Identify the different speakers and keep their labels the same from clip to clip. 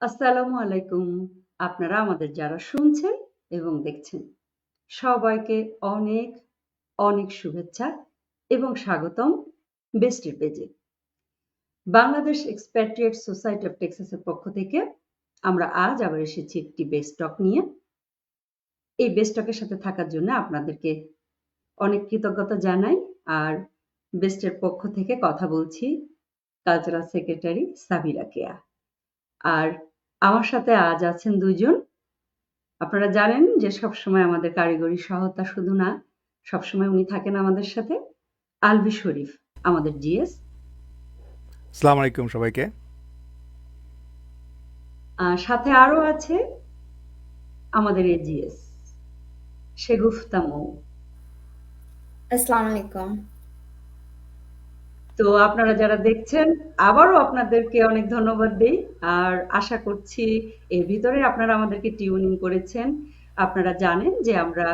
Speaker 1: আসসালামু আলাইকুম। আপনারা আমাদের যারা শুনছেন এবং দেখছেন, সবাইকে অনেক, অনেক শুভেচ্ছা এবং স্বাগতম বেস্টের পেজে। বাংলাদেশ এক্সপ্যাট্রিয়েট সোসাইটি অফ টেক্সাসের পক্ষ থেকে আমরা আজ আবার এসেছি একটি বেস্ট টক নিয়ে। এই বেস্ট টকের সাথে থাকার জন্য আপনাদেরকে অনেক কৃতজ্ঞতা জানাই। আর বেস্টের পক্ষ থেকে কথা বলছি কালচারাল সেক্রেটারি সাবিরা কেয়া। আর আমার সাথে আজ আছেন দুজন। আপনারা জানেন যে সবসময় আমাদের কারিগরি সহায়তা শুধু না, সবসময় উনি থাকেন আমাদের সাথে। আলভি শরীফ আমাদের জিএস,
Speaker 2: আসসালামু আলাইকুম সবাইকে।
Speaker 1: সাথে আরো আছে আমাদের এজিএস শেগুফতা মৌ।
Speaker 3: আসসালামু আলাইকুম।
Speaker 1: তো আপনারা যারা দেখছেন আবারও আপনাদেরকে অনেক ধন্যবাদ দেই। আর আশা করছি এর ভিতরে আপনারা আমাদেরকে টিউন ইন করেছেন। আপনারা জানেন যে আমরা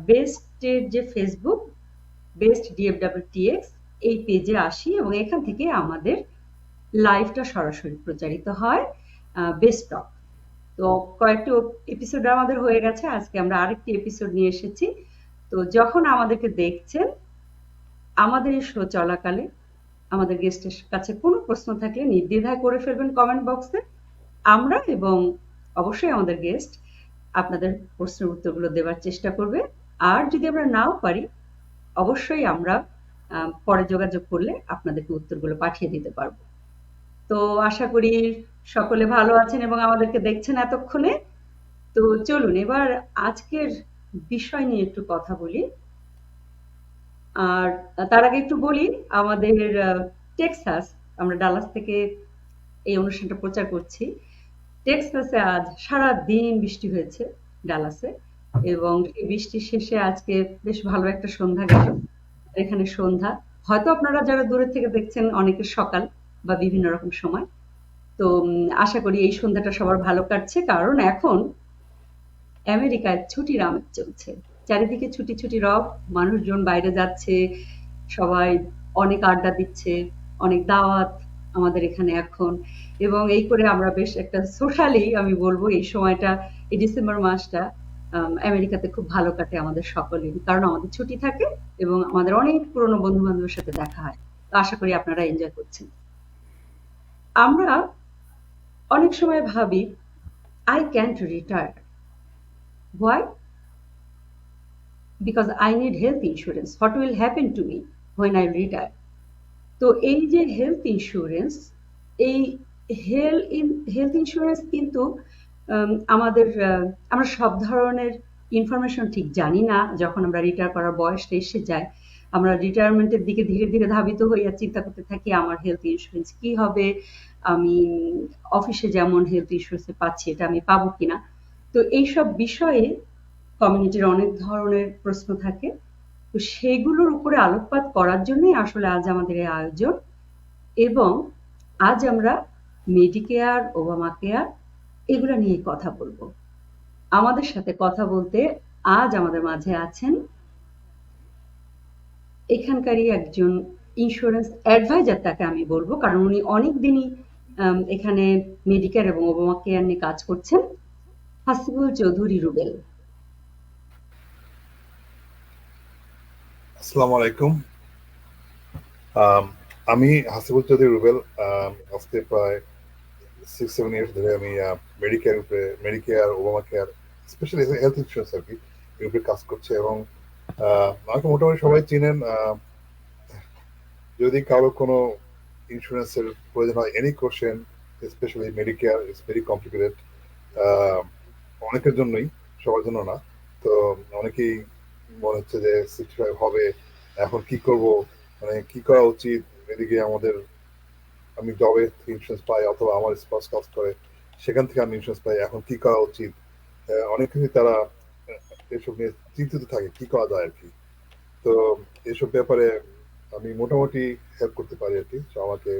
Speaker 1: বেস্টের যে ফেসবুক বেস্ট ডিএফডব্লিউটিএক্স এই পেজে আসি এবং এখান থেকে আমাদের লাইভটা সরাসরি প্রচারিত হয় বেস্ট টক। তো কয়েকটি এপিসোড আমাদের হয়ে গেছে, আজকে আমরা আরেকটি এপিসোড নিয়ে এসেছি। তো যখন আমাদেরকে দেখছেন, আমাদের এই শো চলাকালে আমাদের গেস্টের কাছে কোনো প্রশ্ন থাকলে নির্দ্বিধায় করে ফেলবেন কমেন্ট বক্সে। আমরা এবং অবশ্যই আমাদের গেস্ট আপনাদের প্রশ্নের উত্তরগুলো দেওয়ার চেষ্টা করবে। আর যদি আমরা নাও পারি, অবশ্যই আমরা পরে যোগাযোগ করলে আপনাদেরকে উত্তরগুলো পাঠিয়ে দিতে পারবো। তো আশা করি সকলে ভালো আছেন এবং আমাদেরকে দেখছেন এতক্ষণে। তো চলুন এবার আজকের বিষয় নিয়ে একটু কথা বলি। আর তার আগে একটু বলি, আমাদের টেক্সাস, আমরা ডালাস থেকে এই অনুষ্ঠানটা প্রচার করছি। টেক্সাসে আজ সারা দিন বৃষ্টি হয়েছে ডালাসে, এবং এই বৃষ্টির শেষে আজকে বেশ ভালো একটা সন্ধ্যা গেল। এখানে সন্ধ্যা, হয়তো আপনারা যারা দূরে থেকে দেখছেন অনেকের সকাল বা বিভিন্ন রকম সময়। তো আশা করি এই সন্ধ্যাটা সবার ভালো কাটছে, কারণ এখন আমেরিকায় ছুটির আমেজ চলছে। চারিদিকে ছুটি ছুটি রব, মানুষজন বাইরে যাচ্ছে, সবাই অনেক আড্ডা দিচ্ছে, অনেক দাওয়াত আমাদের এখানে এখন। এবং এই করে আমরা বেশ একটা সোশ্যালি, আমি বলবো এই সময়টা, এই ডিসেম্বর মাসটা আমেরিকাতে খুব ভালো কাটে আমাদের সকলেরই, কারণ আমাদের ছুটি থাকে এবং আমাদের অনেক পুরনো বন্ধু বান্ধবের সাথে দেখা হয়। তো আশা করি আপনারা এনজয় করছেন। আমরা অনেক সময় ভাবি I can't retire. Why? Because I need health insurance. What will happen to me when I retire? তো এই যে হেলথ ইন্স্যুরেন্স, এই হেলথ ইন্স্যুরেন্স কিন্তু আমাদের আমরা সব ধরনের ইনফরমেশন ঠিক জানি না। যখন আমরা রিটায়ার করার বয়সটা এসে যায়, আমরা রিটায়ারমেন্টের দিকে ধীরে ধীরে ধাবিত হইয়া চিন্তা করতে থাকি আমার হেলথ ইন্স্যুরেন্স কি হবে, আমি অফিসে যেমন হেলথ ইন্স্যুরেন্স পাচ্ছি এটা আমি পাবো কিনা। তো এইসব বিষয়ে কমিউনিটির অনেক ধরনের প্রশ্ন থাকে। তো সেগুলোর উপরে আলোকপাত করার জন্যই আসলে আজ আমাদের এই আয়োজন। এবং আজ আমরা মেডিকেয়ার, ওবামা কেয়ার এগুলো নিয়ে কথা বলবো। আমাদের সাথে কথা বলতে আজ আমাদের মাঝে আছেন এখানকারই একজন ইন্স্যুরেন্স অ্যাডভাইজার, তাকে আমি বলবো, কারণ উনি অনেক দিনই এখানে মেডিকেয়ার এবং ওবামা কেয়ার নিয়ে কাজ করছেন। হাসিবুল চৌধুরী রুবেল।
Speaker 4: আসসালামু আলাইকুম। আমি হাসিবুল চৌধুরী রুবেল। আজকে প্রায় 6-7 ইয়ার্স ধরে আমি Medicare, Obama care, specially health insurance আর কি, এর উপরে কাজ করছি। এবং আমাকে মোটামুটি সবাই চিনেন। যদি কারো কোনো ইন্স্যুরেন্সের প্রয়োজন হয়, any question, specially Medicare it's very complicated অনেকের জন্যই, সবার জন্য না। তো অনেকেই মনে হচ্ছে যে 65 হবে, এখন কি করব, মানে কি করা উচিত। এদিকে আমি জবে ইন্স্যুরেন্স পাই, অথবা আমার স্পাউস কাজ করে সেখান থেকে আমি ইন্স্যুরেন্স পাই, এখন কি করা উচিত। অনেক কিছু তারা এসব নিয়ে চিন্তিত থাকে, কি করা যায় আর কি। তো এসব ব্যাপারে আমি মোটামুটি হেল্প করতে পারি আর কি। তো আমাকে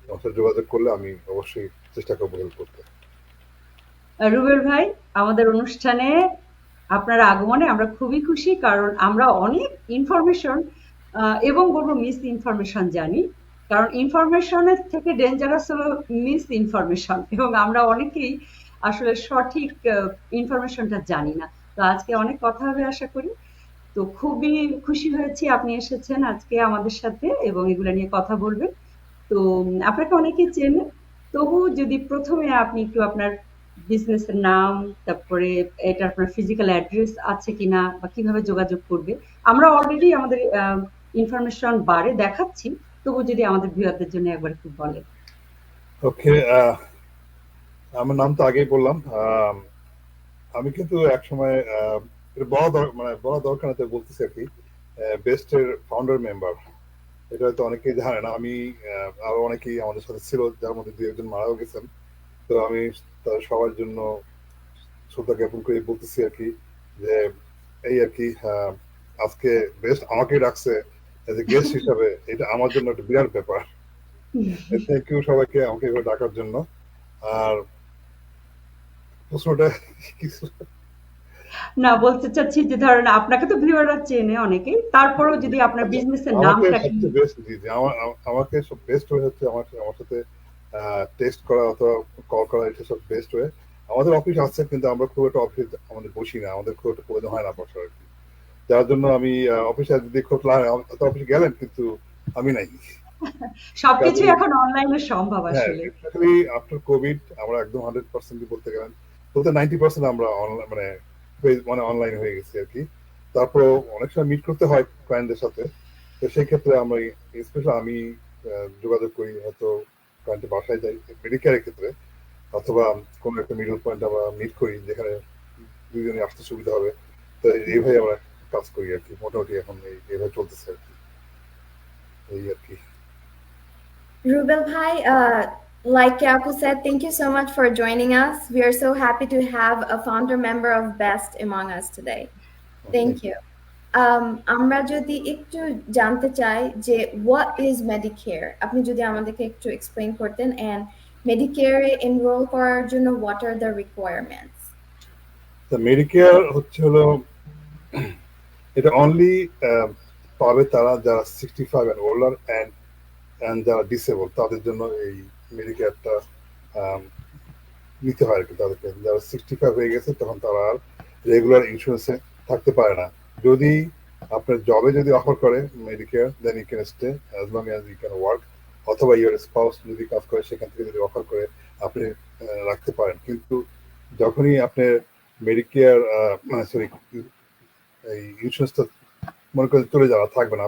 Speaker 4: আমার সাথে যোগাযোগ করলে আমি অবশ্যই চেষ্টা করবো হেল্প করতে।
Speaker 1: রুবেল ভাই, আমাদের অনুষ্ঠানে আপনার আগমনে আমরা খুবই খুশি, কারণ আমরা অনেক ইনফরমেশন এবং বলবো মিস ইনফরমেশন জানি। কারণ ইনফরমেশনের থেকে ডেঞ্জারাস হলো মিস ইনফরমেশন, এবং আমরা অনেকেই আসলে সঠিক ইনফরমেশনটা জানি না। তো আজকে অনেক কথা হবে আশা করি। তো খুবই খুশি হয়েছি আপনি এসেছেন আজকে আমাদের সাথে এবং এগুলো নিয়ে কথা বলবেন। তো আপনাকে অনেকে চেনে, তবু যদি প্রথমে আপনি একটু আপনার বিজনেসের নাম, তারপরে এটা আপনার ফিজিক্যাল অ্যাড্রেস আছে কিনা বা কিভাবে যোগাযোগ করবে। আমরা অলরেডি আমাদের ইনফরমেশন বারে দেখাচ্ছি, তবু যদি আমাদের ভিউয়ারদের জন্য একবার একটু বলেন।
Speaker 4: ওকে, আমার নাম তো আগেই বললাম। আমি কিন্তু একসময় এটা মানে বলা দরকার না, তো বলতেছি আর কি। বেস্টের ফাউন্ডার মেম্বার, এটা হয়তো অনেকেই জানে না। আমি আরো অনেকেই আমাদের সাথে ছিল, যার মধ্যে দুই একজন মারাও গেছেন। তো আমি তার সবার জন্য শ্রদ্ধা জ্ঞাপন করে বলতেছি আর কি, যে এই আর কি, আজকে বেস্ট আমাকে ডাকছে এজ এ গেস্ট হিসাবে, এটা আমার জন্য একটা বিরাট ব্যাপার। থ্যাংক ইউ সবাইকে আমাকে এভাবে ডাকার জন্য। আর প্রশ্নটা কিছু,
Speaker 1: না, বলতে চাচ্ছি যে ধরেন আপনাকে তো ভিউয়াররা চেনে অনেকেই, তারপরেও যদি আপনার
Speaker 4: আচ্ছা,
Speaker 1: বিজনেসের
Speaker 4: আমাকে
Speaker 1: নামটা কি।
Speaker 4: সবচেয়ে বেস্ট, জি জি, আমাকে সব বেস্ট ওয়ে হচ্ছে আমার আমার সাথে টেস্ট করা অথবা কল করা, এটা সব বেস্ট ওয়ে। আমাদের অফিস আছে, কিন্তু আমরা খুব একটা অফিস আমাদের বসি না, আমাদের খুব একটা প্রয়োজন হয় না বসার আর কি। যার জন্য আমি অফিসে যদি খোঁজলাম, অফিসে গেলেন কিন্তু আমি নাই।
Speaker 1: সবকিছু
Speaker 4: কাজেই
Speaker 1: এখন অনলাইনে সম্ভব
Speaker 4: হ্যাঁ,
Speaker 1: আসলে।
Speaker 4: স্পেশালি আফটার কোভিড আমরা একদম 100% বলতে গেলেন, বলতে 90% আমরা অনলাইন, মানে অনলাইন হয়ে গেছি আর কি। তারপর অনেক সময় মিট করতে হয় ক্লায়েন্টদের সাথে। তো সেই ক্ষেত্রে আমরা, স্পেশালি আমি যোগাযোগ করি, হয়তো ক্লায়েন্টের বাসায় যাই মেডিকেয়ারের ক্ষেত্রে, অথবা কোনো একটা মিডল পয়েন্ট আমরা মিট করি যেখানে দুজনে আসতে সুবিধা হবে। তো এইভাবে আমরা কাজ করি আর কি। মোটামুটি এখন এইভাবে চলতেছে আর কি, এই আর কি।
Speaker 3: Rubel Bhai, like Yaku said, thank you so much for joining us. We are so happy to have a founder member of Best among us today. Thank
Speaker 4: thank
Speaker 3: you. আমরা যদি একটু জানতে চাই যে what is Medicare, আপনি যদি আমাদেরকে একটু explain করতেন, and Medicare enroll করার জন্য what are the requirements?
Speaker 4: You. Medicare হচ্ছে হলো, এটা অনলি পাবে তারা যারা 65 অ্যান্ড ওল্ডার অ্যান্ড যারা ডিসেবল, তাদের জন্য এই মেডিকেয়ারটা নিতে হয় আর কি। তাদেরকে যারা 65 হয়ে গেছে, তখন তারা আর রেগুলার ইন্স্যুরেন্সে থাকতে পারে না। যদি আপনার জবে যদি অফার করে Medicare, then you can stay as long as you can work, অথবা ইউর স্পাউস যদি কাজ করে সেখান থেকে যদি অফার করে আপনি রাখতে পারেন। কিন্তু যখনই আপনি মেডিকেয়ার, সরি, এই ইন্স্যুরেন্সটা মনে করেন চলে যাওয়া থাকবে না,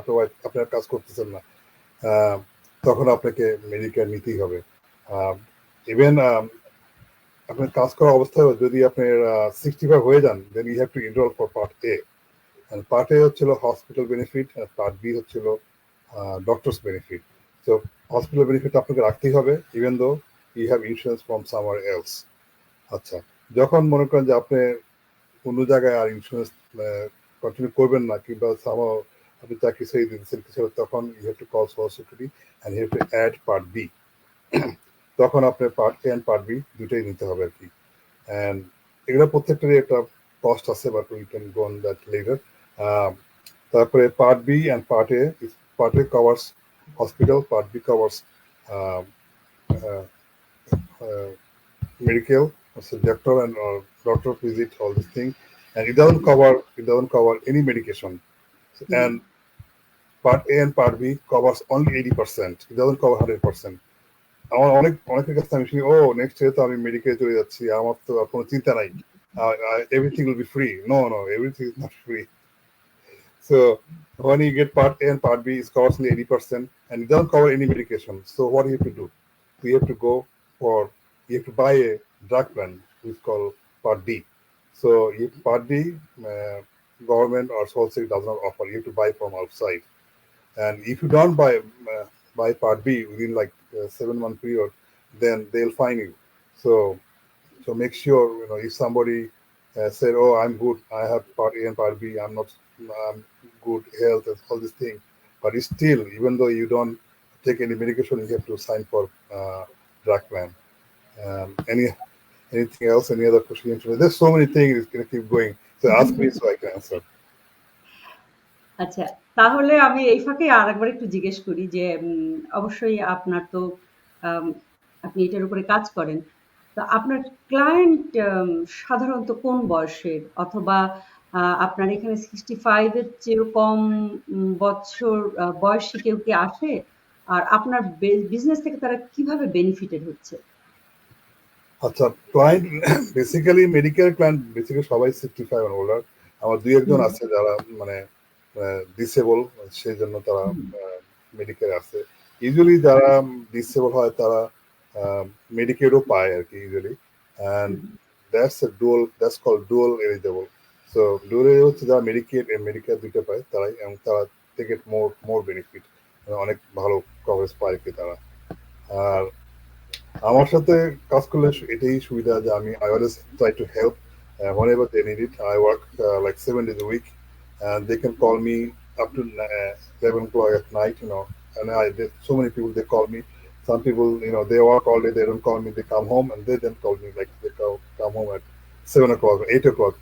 Speaker 4: আপনার কাজ করতেছেন না, আহ, তখন আপনাকে মেডিকেয়ার নিতেই হবে। ইভেন আপনার কাজ করা অবস্থায় যদি আপনার 65 হয়ে যান, then you have to enroll for part A. Part A হচ্ছিল হসপিটাল বেনিফিট, আর পার্ট বি হচ্ছিল ডক্টরস বেনিফিট। তো হসপিটাল বেনিফিট আপনাকে রাখতেই হবে, even though you have insurance from somewhere else. আচ্ছা, যখন মনে করেন যে আপনি অন্য জায়গায় আর ইন্স্যুরেন্স কন্টিনিউ করবেন না, কিংবা সামহাও আপনি চাকরি ছেড়ে দিতেছেন কিছু, তখন you have to call social security and you have to add part B. তখন আপনার part A and part B দুটোই নিতে হবে আর কি। অ্যান্ড এগুলো প্রত্যেকটারই একটা কস্ট আছে, but we can go on that letter. তারপরে part B and part A covers hospital, part B covers medical, so doctor and doctor visit, all this thing, and it doesn't cover any medication. And part A and part B covers only 80%. It doesn't cover 100%. আমার অনেকের কাছে আমি শুনি, ও next year তো আমি মেডিকেলে চলে যাচ্ছি, আমার তো আর কোনো চিন্তা নাই, everything will be free. No no, everything is not free. So when you get part A and part B, it covers only 80%, and it doesn't cover any medication. So what do you have to do? You have to go for, you have to buy a drug plan, which is called part D. So part D, government or social sector does not offer. You have to buy from outside. And if you don't buy part B within like 7 month period, then they'll fine you. So make sure, if somebody said, "Oh, I'm good. I have part A and part B. I'm good health and all these things," but it's still, even though you don't take any medication, you have to sign for drug plan. Anything else? Any other question? There's so many things. It's gonna keep going. So ask me so I can answer.
Speaker 1: আচ্ছা, তাহলে আমি এই ফাঁকে আরেকবার একটু জিজ্ঞেস করি যে অবশ্যই আপনার তো আম আপনি এটার উপরে কাজ করেন। তো আপনার ক্লায়েন্ট সাধারণত কোন বয়সের? অথবা আপনার এখানে 65 এর চেয়েও কম বছর বয়সী কেউ কি আসে? আর আপনার বিজনেস থেকে তারা কিভাবে বেনিফিটেড হচ্ছে?
Speaker 4: আচ্ছা, client basically medical client basically সবাই 65 এন্ড ওল্ডার। আমার দুই একজন
Speaker 1: হুম,
Speaker 4: আছে যারা মানে ডিসেবল, সেই জন্য তারা
Speaker 1: হুম,
Speaker 4: মেডিকেলে আছে। ইউজুয়ালি যারা ডিসেবল হয় তারা মেডিকেলও পায় আর কি usually. And
Speaker 1: hmm,
Speaker 4: that's call dual eligible. So dual হচ্ছে যারা মেডিকেল মেডিকেল দুটো পায় তারাই, এবং তারা থেকে মোর বেনিফিট, অনেক ভালো কভারেজ পায় আর কি তারা। আর আমার সাথে কাজ করলে এটাই সুবিধা যে আমি I always try to help whenever they need it. I work like 7 days a week, and they can call me up to 11 o'clock at night, you know. And so many people they call me. Some people, you know, they work all day, they don't call me. They come home and they then call me, like they come home at 7 o'clock or 8 o'clock.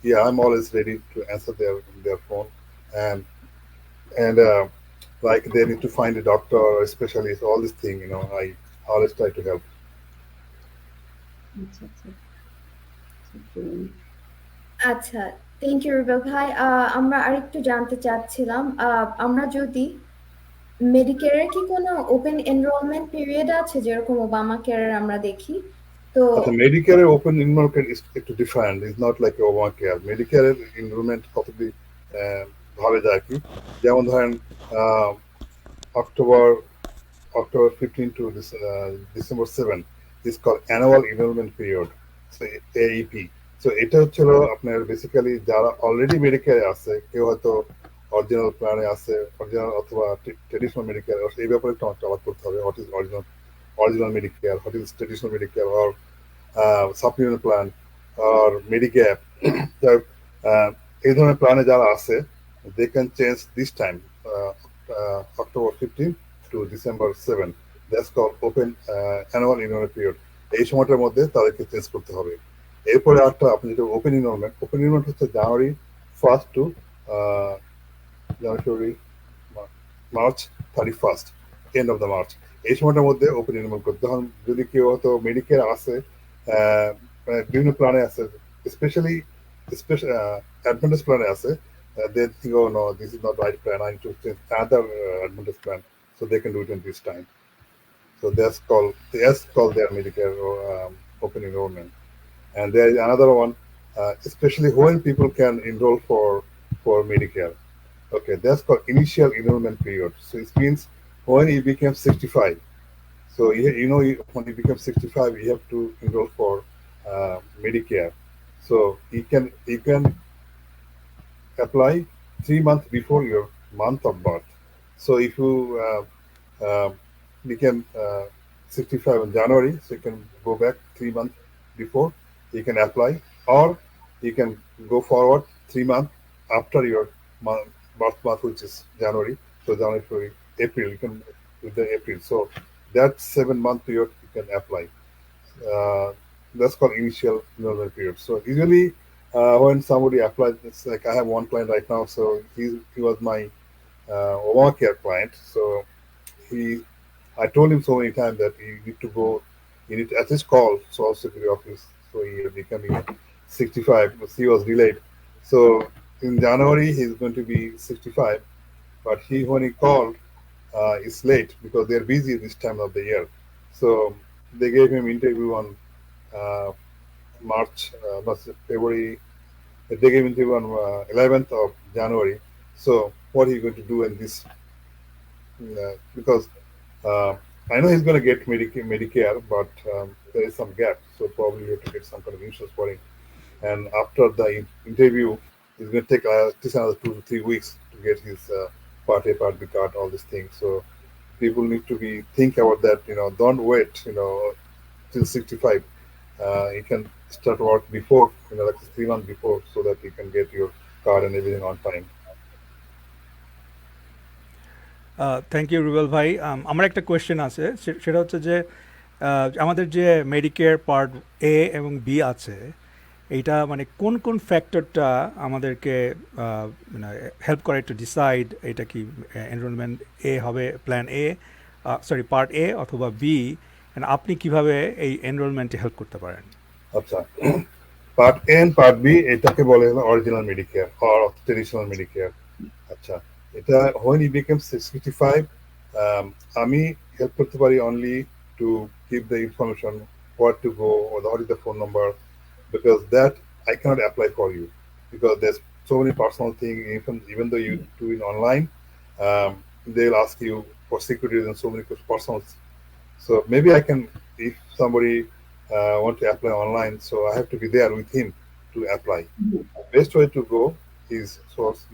Speaker 4: Yeah, I'm always ready to answer their phone, and and like they need to find a doctor or a specialist, all this thing, you know. I always try to help.
Speaker 1: আচ্ছা, আচ্ছা, আচ্ছা, brilliant.
Speaker 3: আচ্ছা, thank you Rubel ভাই। আমরা আরেকটু জানতে চাচ্ছিলাম, আমরা যদি মেডিকেয়ারের কি কোনো ওপেন এনরোলমেন্ট পিরিয়ড আছে যেরকম ওবামা কেয়ারের আমরা দেখি? তো
Speaker 4: আচ্ছা, মেডিকেয়ারের ওপেন এনরোলমেন্ট একটু different, is not like Obamacare. মেডিকেয়ারের এনরোলমেন্ট কতটি ভাবে যায় কি, যেমন ধরেন আহ, October October 15 to December 7 is called annual enrollment period, so AEP. So এটা হচ্ছিল আপনার বেসিক্যালি যারা অলরেডি মেডিকেয়ারে আছে, কেউ হয়তো অরিজিনাল প্ল্যানে আছে, অরিজিনাল অথবা ট্রেডিশনাল মেডিকেয়ার, এই ব্যাপারে একটু আমাকে আলাপ করতে হবে। What is original Medicare, what is traditional Medicare, or supplement plan, or Medigap. এই ধরনের প্ল্যানে যারা আছে, they can change this time, October 15 to December 7. That's called open annual enrollment period. এই সময়টার মধ্যে তাদেরকে চেঞ্জ করতে হবে। এরপরে একটা আপনি যেটা ওপেন এনরোলমেন্ট হচ্ছে জানুয়ারি 1st to January March 31st, end of the March. এই সময়টার মধ্যে ওপেন এনরোলমেন্ট করতে, তখন যদি কেউ হয়তো মেডিকেল আছে, বিভিন্ন প্ল্যানে আছে, স্পেশালি অ্যাডভান্টেজ প্ল্যানে আছে, they think, oh no, this is not right plan, I need to change another advantage plan, so they can do it in this time. So that's called their Medicare open enrollment. And there is another one, especially when people can enroll for Medicare. Okay, that's called initial enrollment period. So it means when you become 65. So when you become 65, you have to enroll for Medicare. So you can apply 3 months before your month of birth. So if you become 65 in January, so you can go back 3 months before, you can apply, or you can go forward 3 months after your birth month, which is January. So January, February, April, you can do the April. So that 7 month period you can apply. Uh, that's called initial enrollment period. So usually, when somebody applies, it's like I have one client right now. So he was my Obamacare client. So he, I told him so many times that you need to go, you need to at least call Social Security office. So he becoming 65. But he was delayed. So in January he's going to be 65. But when he called, it's late because they're busy this time of the year. So they gave him interview on uh, March, not February. They gave him interview on 11th of January. So what are you going to do in this? Because I know he's going to get Medicare, but there is some gap. So probably you have to get some kind of insurance for him. And after the interview, it's going to take at least another 2 to 3 weeks to get his Part A, Part B card, all these things. So people need to think about that. Don't wait. Till 65. You can start work before, like 3 months before, so that you can get your card and everything on time.
Speaker 2: Thank you Rubel ভাই। আমার একটা question আছে, সেটা হচ্ছে যে আমাদের যে Medicare part এ এবং বি আছে, এইটা মানে কোন কোন ফ্যাক্টরটা আমাদেরকে মানে হেল্প করে টু ডিসাইড এটা কি এনরোলমেন্ট এ হবে প্ল্যান এ, সরি পার্ট এ অথবা বি, আপনি কিভাবে এই এনরোলমেন্টে হেল্প করতে পারেন?
Speaker 4: আচ্ছা, part A and part B এটাকে বলে হলো original Medicare or traditional Medicare. আচ্ছা, এটা when you become 65, আমি হেল্প করতে পারি only to give the information where to go or what is the phone number, because that I cannot apply for you because there's so many personal things. Even though you do it online, they'll ask you for security and so many personal. So maybe I can, if somebody want to apply online, so I have to be there with him to apply. Best way to go is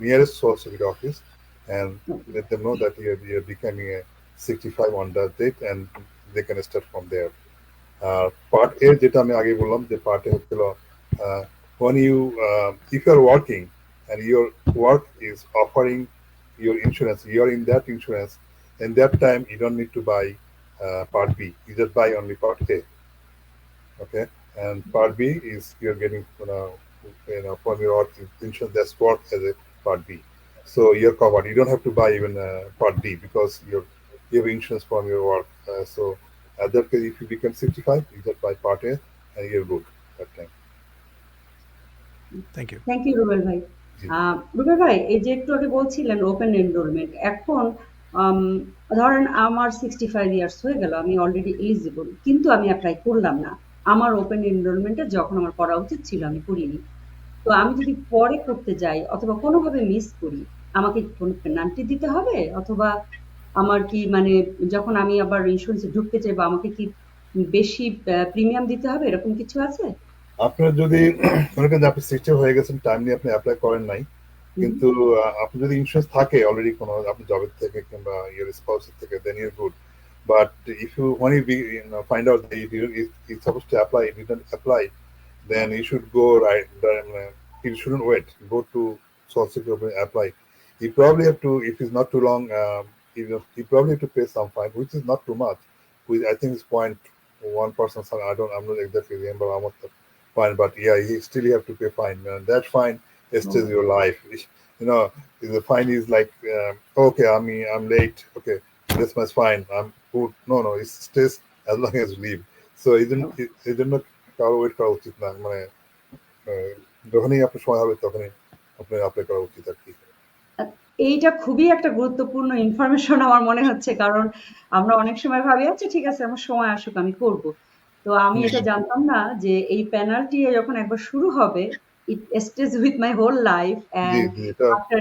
Speaker 4: nearest social security office and let them know that you're becoming a 65 on that date, and they can start from there. Part এ যেটা আমি আগে বললাম যে part A হচ্ছিল when you if you are working and your work is offering your insurance, you are in that insurance, in that time you don't need to buy part B, you just buy only part A. Okay, and part B is you're getting from your work insurance that's worked as a part B, so you're covered. You don't have to buy even part D because you have insurance from your work. So at that case, if you become 65, you just buy part A and you're good that time.
Speaker 2: Thank you.
Speaker 1: Thank you Rubel ভাই। রুবেল ভাই, এই যে একটু আগে বলছিলেন open enrolment, এখন আম, ধরেন আমার 65 ইয়ার্স হয়ে গেল, আমি অলরেডি এলিজিবল, কিন্তু আমি অ্যাপ্লাই করলাম না। আমার ওপেন এনরোলমেন্টে যখন আমার করা উচিত ছিল আমি করিনি। তো আমি যদি পরে করতে যাই অথবা কোনোভাবে মিস করি, আমাকে কি কোনো পেনাল্টি দিতে হবে, অথবা আমার কি মানে যখন আমি আবার ইন্স্যুরেন্সে ঢুকতে চাই বা আমাকে কি বেশি প্রিমিয়াম দিতে হবে, এরকম কিছু আছে?
Speaker 4: আপনার যদি মনে করেন যে আপনি 60 হয়ে গেছেন, টাইমলি আপনি অ্যাপ্লাই করেন নাই,
Speaker 1: হুম,
Speaker 4: কিন্তু আপনার যদি ইন্স্যুরেন্স থাকে অলরেডি কোনো আপনি জবের থেকে কিংবা ইয়ার স্পাউসের থেকে, then your good. But if you when you find out that you supposed to apply, you didn't apply, then you should go right. You shouldn't wait. Go to Social Security and apply. You probably have to, if it's not too long, you probably have to pay some fine, which is not too much. Which I think is 0.1%. I'm not exactly remember how much the fine, but yeah, you still have to pay fine. And that fine stays your life. You know, if the fine is like, okay, I'm late. Okay, this much fine. I'm good. No, it stays as long as you leave. So it did not কারো wait করা উচিত না, মানে যখনই আপনার সময় হবে তখনই আপনার অ্যাপ্লাই করা উচিত আর কি।
Speaker 1: আ এইটা খুবই একটা গুরুত্বপূর্ণ ইনফরমেশন আমার মনে হচ্ছে। কারণ আমরা অনেক সময় ভাবি, আচ্ছা ঠিক আছে আমার সময় আসুক আমি করব। তো আমি এটা জানতাম না যে এই পেনাল্টি যখন একবার শুরু হবে, it stays with my whole life
Speaker 4: G
Speaker 1: and
Speaker 4: জি, এটা
Speaker 1: after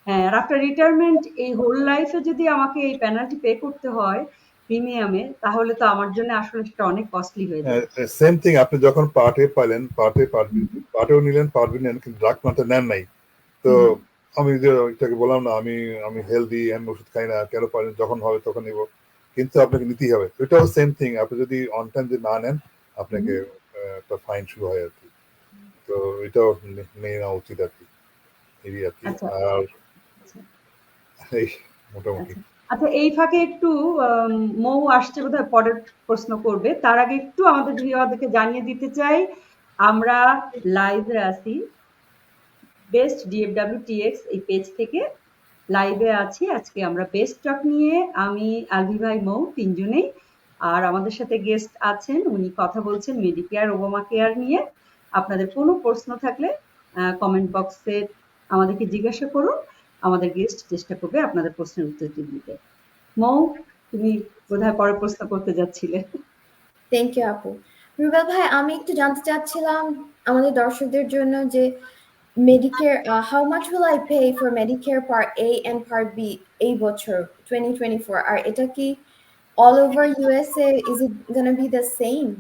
Speaker 1: হ্যাঁ, আর আফটার রিটায়ারমেন্ট এই হোল লাইফ এ যদি আমাকে এই পেনাল্টি পে করতে হয় প্রিমিয়ামে, তাহলে তো আমার জন্য আসলে সেটা অনেক কস্টলি হয়ে যাবে।
Speaker 4: Same thing. আপনি যখন পার্ট এ পাইলেন,
Speaker 1: হুম,
Speaker 4: পার্টেও নিলেন, পার্ট বি নেন, কিন্তু ড্রাগ মাত্রা নেন নাই। তো
Speaker 1: হুম,
Speaker 4: আমি যে এটাকে বললাম না, আমি আমি হেলদি, আমি ওষুধ খাই না, কেন পারেন, যখন হবে তখন নিব, কিন্তু আপনাকে নিতেই হবে। এটাও সেম থিং, আপনি যদি অন টাইম যদি না নেন,
Speaker 1: হুম,
Speaker 4: আপনাকে একটা ফাইন শুরু হয় আর কি। তো এটাও নিয়ে নেওয়া উচিত আর কি, এই আর কি।
Speaker 1: আচ্ছা,
Speaker 4: আর
Speaker 1: আচ্ছা,
Speaker 4: এই মোটামুটি।
Speaker 1: আচ্ছা। আচ্ছা, এই ফাঁকে একটু মৌ আসছে বোধহয় পরের প্রশ্ন করবে। তার আগে একটু আমাদের ভিউয়ারদেরকে জানিয়ে দিতে চাই, আমরা লাইভে আছি বেস্ট ডিএফডব্লিউ টিএক্স এই পেজ থেকে লাইভে আছি। আজকে আমরা বেস্ট টক নিয়ে আমি, আলভি ভাই, মৌ তিনজনেই। আর আমাদের সাথে গেস্ট আছেন, উনি কথা বলছেন মেডিকেয়ার ওবামা কেয়ার নিয়ে। আপনাদের কোনো প্রশ্ন থাকলে কমেন্ট বক্সে আমাদেরকে জিজ্ঞাসা করুন, আমাদের গেস্ট চেষ্টা করবে আপনাদের প্রশ্নের উত্তরটি দিতে। মৌ, তুমি বোধহয় পরের প্রশ্ন করতে যাচ্ছিলে।
Speaker 3: থ্যাংক ইউ আপু। রুবেল ভাই, আমি একটু জানতে চাচ্ছিলাম আমাদের দর্শকদের জন্য যে Medicare, how much will I pay for Medicare Part A and Part B এই বছর 2024? আর এটা কি all over USA? Is it gonna be the same?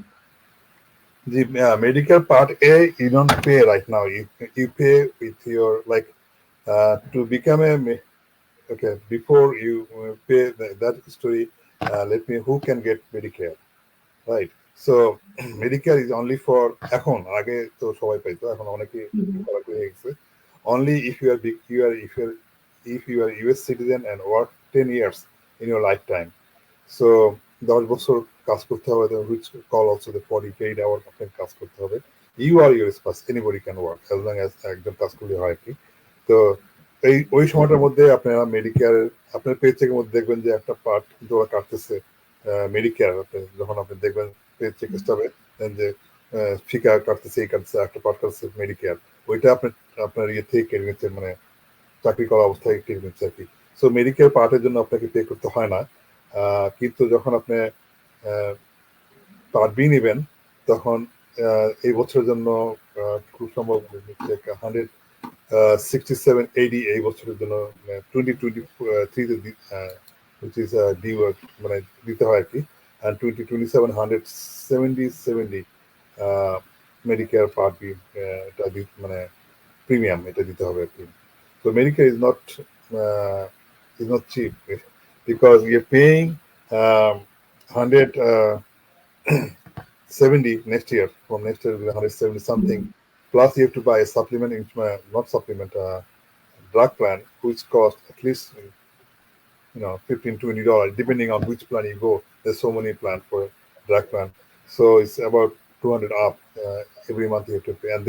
Speaker 4: The medical part A, you don't pay right now. You pay with your like to become okay, before you pay that story. Let me who can get Medicare, right? So Medicare is only for এখন, আগে তো সবাই পাইতো, এখন অনেকে করা হয়ে গেছে। Only if you are if you are US citizen and work 10 years in your lifetime. So 10 বছর কাজ করতে হবে, which call also the 40 paid hour আপনাকে কাজ করতে হবে। ইউ আর your spouse, anybody can work as long as একজন কাজ করলে হয় আর কি। তো ওই সময়টার মধ্যে আপনারা মেডিকেয়ার আপনার পে চেকের মধ্যে দেখবেন যে একটা পার্ট কিন্তু ওরা কাটতেছে মেডিকেয়ার। যখন আপনি দেখবেন পে চেক স্টাবে যে ফিকা কাটতেছে, এই কাটতেছে, একটা পার্ট কাটতেছে মেডিকেয়ার, ওইটা আপনার ইয়ে থেকে কেটে নিচ্ছে, মানে চাকরি করা অবস্থায় কেটে নিচ্ছে আর কি। সো মেডিকেয়ার পার্টের জন্য আপনাকে পে করতে হয় না। কিন্তু যখন আপনি পার্ট বি নেবেন তখন এই বছরের জন্য খুব সম্ভব 16780 এই বছরের জন্য 2023 which is due মানে দিতে হয় আর কি। and 2027 170 মেডিকেয়ার পার্ট বি এটা মানে প্রিমিয়াম এটা দিতে হবে আর কি। So Medicare is not cheap because you're paying 170 next year. From next year, 170 something. Plus, you have to buy a supplement, not supplement, drug plan, which costs at least $15-20, depending on which plan you go. There's so many plans for drug plan, so it's about 200 up every month you have to pay, and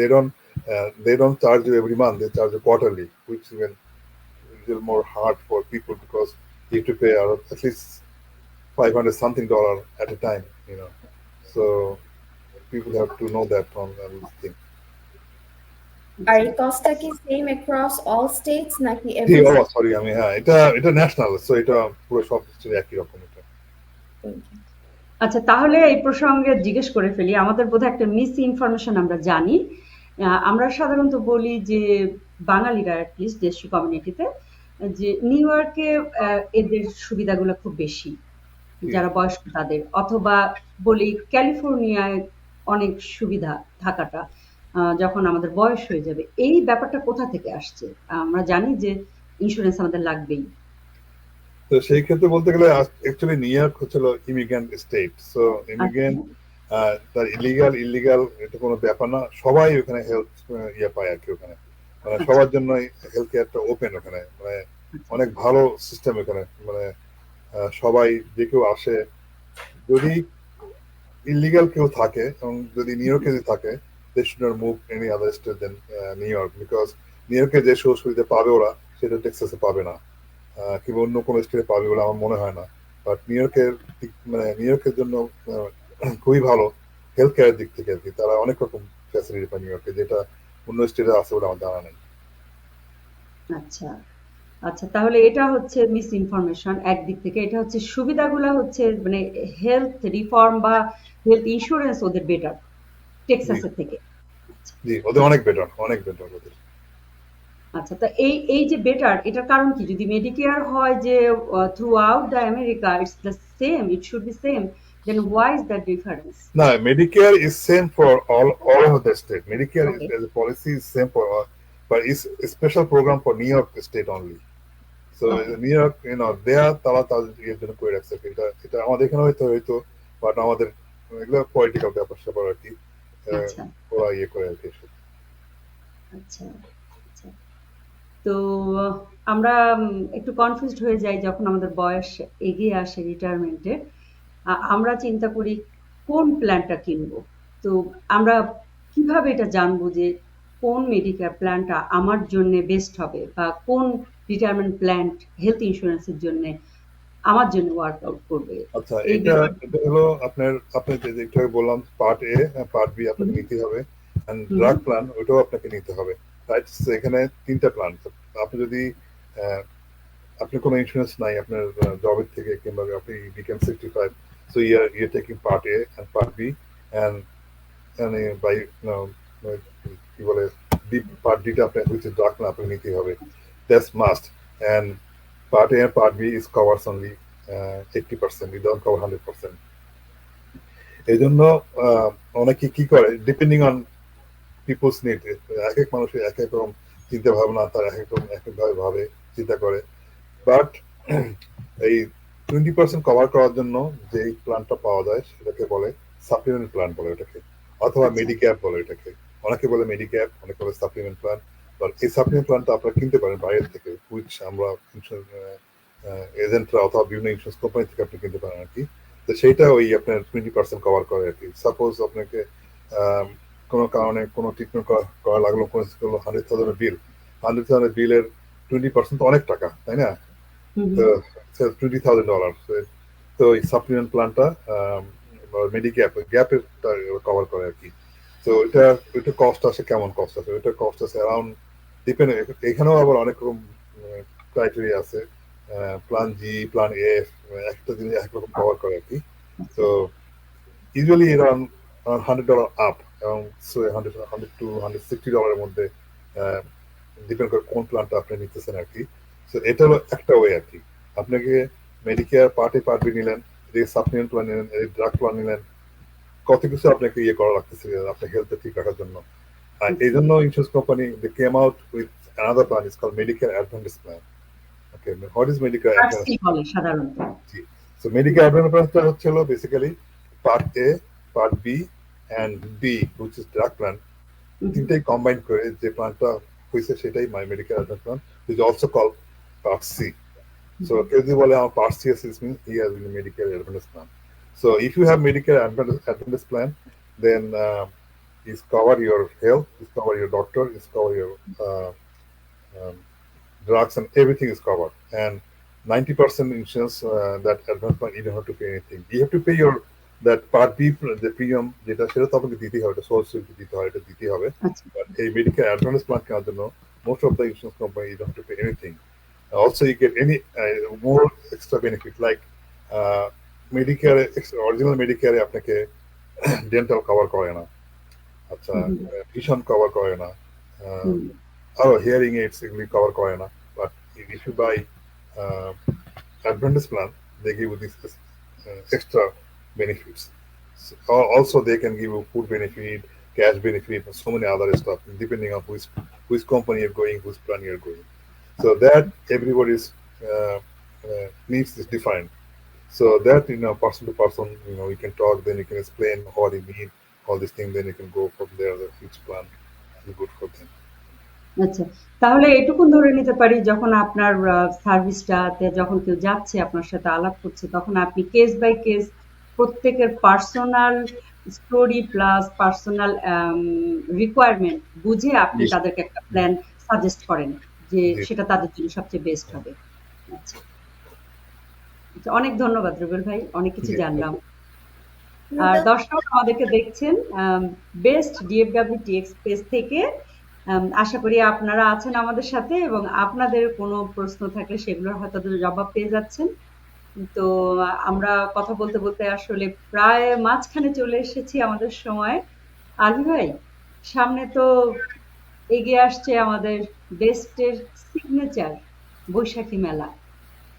Speaker 4: they don't charge you every month. They charge you quarterly, which even a little more hard for people because you have to pay at least $500 something at a time. So people have to know that on this thing.
Speaker 3: আর এই কস্টটা কি same across all states নাকি
Speaker 4: জি,
Speaker 3: every
Speaker 4: sorry, আমি এটা national, so এটা পুরো সব স্টেটে একই রকম এটা।
Speaker 1: আচ্ছা, তাহলে এই প্রসঙ্গে জিজ্ঞেস করে ফেলি, আমাদের বোধহয় একটা মিস ইনফরমেশন আমরা জানি। আমরা সাধারণত বলি যে বাঙালিরা অ্যাটলিস্ট দেশি কমিউনিটিতে যে নিউ ইয়র্কে এদের সুবিধাগুলো খুব বেশি, যারা বয়স্ক তাদের, অথবা বলি ক্যালিফোর্নিয়ায় অনেক সুবিধা থাকাটা যখন আমাদের বয়স হয়ে যাবে। এই ব্যাপারটা কোথা থেকে আসছে? আমরা জানি যে ইন্স্যুরেন্স আমাদের লাগবেই।
Speaker 4: তো সেই ক্ষেত্রে বলতে গেলে অ্যাকচুয়ালি নিউ ইয়র্ক হচ্ছিল ইমিগ্রেন্ট স্টেট। সো ইমিগ্রেন্ট তার ইলিগাল এটা কোনো ব্যাপার না, সবাই ওখানে হেলথ ইয়ে পায় আর কি। ওখানে মানে সবার জন্য হেলথ কেয়ারটা ওপেন ওখানে, মানে অনেক ভালো সিস্টেম ওখানে। মানে সবাই যে কেউ আসে, যদি ইলিগাল কেউ থাকে এবং যদি নিউ ইয়র্কে থাকে, they should not move any other state than New York, because new ইয়র্কে যে সুযোগ সুবিধা পাবে ওরা সেটা টেক্সাসে পাবে না, কিংবা অন্য কোনো স্টেটে পাবে বলে আমার মনে হয় না। বাট নিউ ইয়র্কের জন্য খুবই ভালো হেলথ কেয়ারের দিক থেকে আর কি। তারা অনেক রকম ফ্যাসিলিটি পায় নিউ ইয়র্কে, যেটা অন্য স্টেটে আছে বলে আমার জানা নেই।
Speaker 1: আচ্ছা আচ্ছা, তাহলে এটা হচ্ছে মিস ইনফরমেশন একদিক থেকে। এটা হচ্ছে সুবিধাগুলো হচ্ছে মানে হেলথ রিফর্ম বা হেলথ ইন্স্যুরেন্স ওদের বেটার টেক্সাসের থেকে।
Speaker 4: জি, ওদের অনেক বেটার ওদের।
Speaker 1: আচ্ছা, তা এই যে বেটার, এটার কারণ কি? যদি মেডিকেয়ার হয় যে throughout the America it's the same, it should be same, then why is that difference?
Speaker 4: No, Medicare is same for all over the state. Medicare as a policy is same for all, but it's a special program for New York state only. So New York, তারা তাদের এর জন্য করে রাখছে এটা আমাদের এখানে হয়তো বাট আমাদের এগুলো পলিটিক্যাল ব্যাপার স্যাপার আর কি, ওরা ইয়ে করে আর কি।
Speaker 1: আচ্ছা আচ্ছা, তো আমরা একটু কনফিউজড হয়ে যাই যখন আমাদের বয়স এগিয়ে আসে রিটায়ারমেন্টে। আমরা চিন্তা করি কোন প্ল্যানটা কিনবো। তো আমরা কিভাবে এটা জানবো যে কোন মেডিকেয়ার প্ল্যানটা আমার জন্য বেস্ট হবে, বা কোন রিটায়ারমেন্ট প্ল্যান হেলথ ইন্স্যুরেন্সের জন্য আমার জন্য ওয়ার্কআউট করবে?
Speaker 4: আচ্ছা, এটা হলো আপনি যেটা বললাম পার্ট এ, পার্ট বি আপনাকে নিতে হবে, এন্ড ড্রাগ প্ল্যান ওটাও আপনাকে নিতে হবে, রাইট? এখানে তিনটা প্ল্যান। আপনি যদি আপনি কোনো ইন্স্যুরেন্স নাই আপনার জবের থেকে, কিংবা আপনি became 65, so you're taking part A and part B, and by কি বলে পার্ট ডিটা আপনার হচ্ছে ড্রাগ প্ল্যান আপনাকে নিতে হবে, that's must. And part A and part B is covers only 80%, it don't cover 100%. এই জন্য অনেকে কি করে, ডিপেন্ডিং অন পিপলস নিড, এক এক মানুষের এক এক রকম চিন্তা ভাবনা, তার এক একভাবে ভাবে চিন্তা করে। বাট এই 20% কভার করার জন্য যে প্ল্যানটা পাওয়া যায় সেটাকে বলে সাপ্লিমেন্ট প্ল্যান বলে ওটাকে, অথবা মেডিক্যাপ বলে এটাকে। অনেকে বলে মেডিক্যাপ, অনেকে বলে সাপ্লিমেন্ট প্ল্যান। এই সাপ্লিমেন্ট প্ল্যানটা আপনারা কিনতে পারেন বাইরের থেকে, হুইচ আমরা এজেন্টরা অথবা বিভিন্ন ইন্স্যুরেন্স কোম্পানি থেকে আপনি কিনতে পারেন আর কি। তো সেইটা ওই আপনার 20% কভার করে আর কি। সাপোজ আপনাকে কোনো কারণে কোনো ট্রিটমেন্ট করা লাগলো, কোনো 100,000 বিল, 100,000 বিলের 20% তো অনেক টাকা, তাই না?
Speaker 1: হুম,
Speaker 4: তো
Speaker 1: হুম।
Speaker 4: $20,000। তো এই সাপ্লিমেন্ট প্ল্যানটা মেডিক্যাপ গ্যাপের কভার করে আর কি। তো এটা কস্ট আসে, কেমন কস্ট আছে? ওইটা কস্ট আছে অ্যারাউন্ড, ডিপেন্ড, এখানেও আবার অনেক রকম ক্রাইটেরিয়া আছে। প্ল্যান জি, প্ল্যান এ, একটা জিনিস একরকম কভার করে আর কি।
Speaker 1: আচ্ছা।
Speaker 4: তো ইউজুয়ালি এরাউন্ড $100 আপ, এবং হান্ড্রেড টু $160 মধ্যে ডিপেন্ড করে কোন প্ল্যানটা আপনি নিতেছেন আর কি। তো এটা হলো একটা ওয়ে আর কি। আপনাকে মেডিকেয়ার পার্টে পার্ট বি নিলেন, সাপ্লিমেন্ট প্ল্যান নিলেন, ড্রাগ প্ল্যান নিলেন, কত কিছু আপনাকে ইয়ে করা লাগতেছে আপনার হেলথ ঠিক রাখার জন্য। আর এই
Speaker 1: আচ্ছা।
Speaker 4: জন্য insurance company they came out with another plan is called Medicare advantage plan. Okay, what is Medicare advantage?
Speaker 1: আরসি বলে সাধারণত।
Speaker 4: জি। সো মেডিকেয়ার অ্যাডভান্টেজটা হচ্ছে হলো basically part A, part B and D, which is drug plan,
Speaker 1: hmm, hmm,
Speaker 4: তিনটাই combine করে যে প্ল্যানটা হয়েছে সেটাই my medical advance plan, which also call part C.
Speaker 1: Hmm,
Speaker 4: So কেউ যদি বলে আমার পার্ট সি আছে, it means he has a Medicare Advantage plan. So if you have Medicare Advantage plan, then it's cover your health, it's cover your doctor, it's cover your um, drugs, and everything is covered. And 90% insurance, that advance plan, you don't have to pay anything. You have to pay your that part B, the premium, যেটা সেটা তো আপনাকে দিতেই হবে, এটা source দিতে হয়, এটা দিতেই হবে।
Speaker 1: আচ্ছা।
Speaker 4: But এই মেডিকেল অ্যাডভান্স প্ল্যান কেনার জন্য most of the insurance company you don't have to pay anything. Also, you get any more extra benefit like uh, Medicare, original Medicare আপনাকে ডেন্টাল কভার করে না, আচ্ছা,
Speaker 1: হুম, হুম,
Speaker 4: ভিশন কভার করে না, আহ,
Speaker 1: হুম।
Speaker 4: আরো হিয়ারিং এইডস এগুলি কভার করে না। But if you buy advantage plan, they give you this extra benefits. So, also, they can give you food benefit, cash benefit, and so many other stuff depending on which company you're going, which plan you're going. So that everybody's needs is different. So that, person to person, you can talk, then you can explain what you need, all these things, then you can go from there, which plan is good for them.
Speaker 1: আচ্ছা। তাহলে এটুকুন ধরে নিতে পারি যখন আপনার সার্ভিসটাতে যখন কেউ যাচ্ছে আপনার সাথে আলাপ করছে তখন আপনি কেস বাই কেস প্রত্যেকের personal story plus personal requirement বুঝে আপনি
Speaker 4: Yes.
Speaker 1: তাদেরকে একটা প্ল্যান সাজেস্ট করেন যে
Speaker 4: Yes.
Speaker 1: সেটা তাদের জন্য সবচেয়ে বেস্ট হবে। আচ্ছা। আচ্ছা, অনেক ধন্যবাদ রুবেল ভাই। অনেক কিছু
Speaker 4: Yes.
Speaker 1: জানলাম। আর
Speaker 3: রুবেল,
Speaker 1: দর্শক আমাদেরকে দেখছেন বেস্ট ডিএফডব্লিউ এক্সপ্রেস থেকে। আশা করি আপনারা আছেন আমাদের সাথে এবং আপনাদের কোনো প্রশ্ন থাকলে সেগুলোর হয়তো জবাব পেয়ে যাচ্ছেন। তো আমরা কথা বলতে বলতে আসলে প্রায় মাঝখানে চলে এসেছি আমাদের সময়। আলী ভাই, সামনে তো এগিয়ে আসছে আমাদের বেস্টের সিগনেচার বৈশাখী মেলা।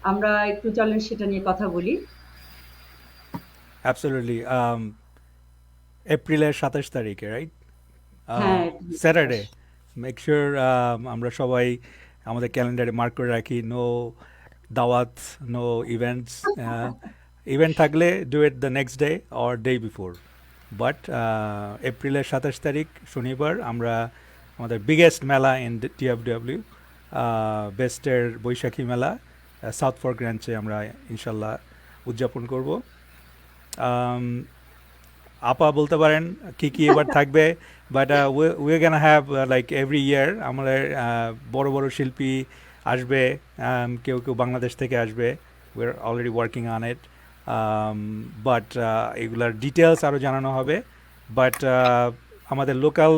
Speaker 1: আমরা একটু চলেন সেটা নিয়ে কথা বলি।
Speaker 2: অ্যাবসলিউটলি। এপ্রিলের 27 তারিখে, রাইট?
Speaker 1: হ্যাঁ, এটা নিয়ে সাতাশ।
Speaker 2: স্যাটারডে। মেক শিওর আমরা সবাই আমাদের ক্যালেন্ডারে মার্ক করে রাখি, নো দাওয়াত, নো ইভেন্টস। ইভেন্ট থাকলে do it the next day or day before. But এপ্রিলের 27 তারিখ শনিবার আমরা আমাদের বিগেস্ট মেলা ইন টিএফডব্লিউ, বেস্টের বৈশাখী মেলা সাউথ ফর গ্রাঞ্চে আমরা ইনশাল্লাহ উদযাপন করব। Um, আপা বলতে পারেন কি কি এবার থাকবে, but we can have like every year আমাদের বড় বড় শিল্পী আসবে, কেউ কেউ বাংলাদেশ থেকে আসবে, we are already working on it. But এগুলার ডিটেলস আরও জানানো হবে। বাট আমাদের লোকাল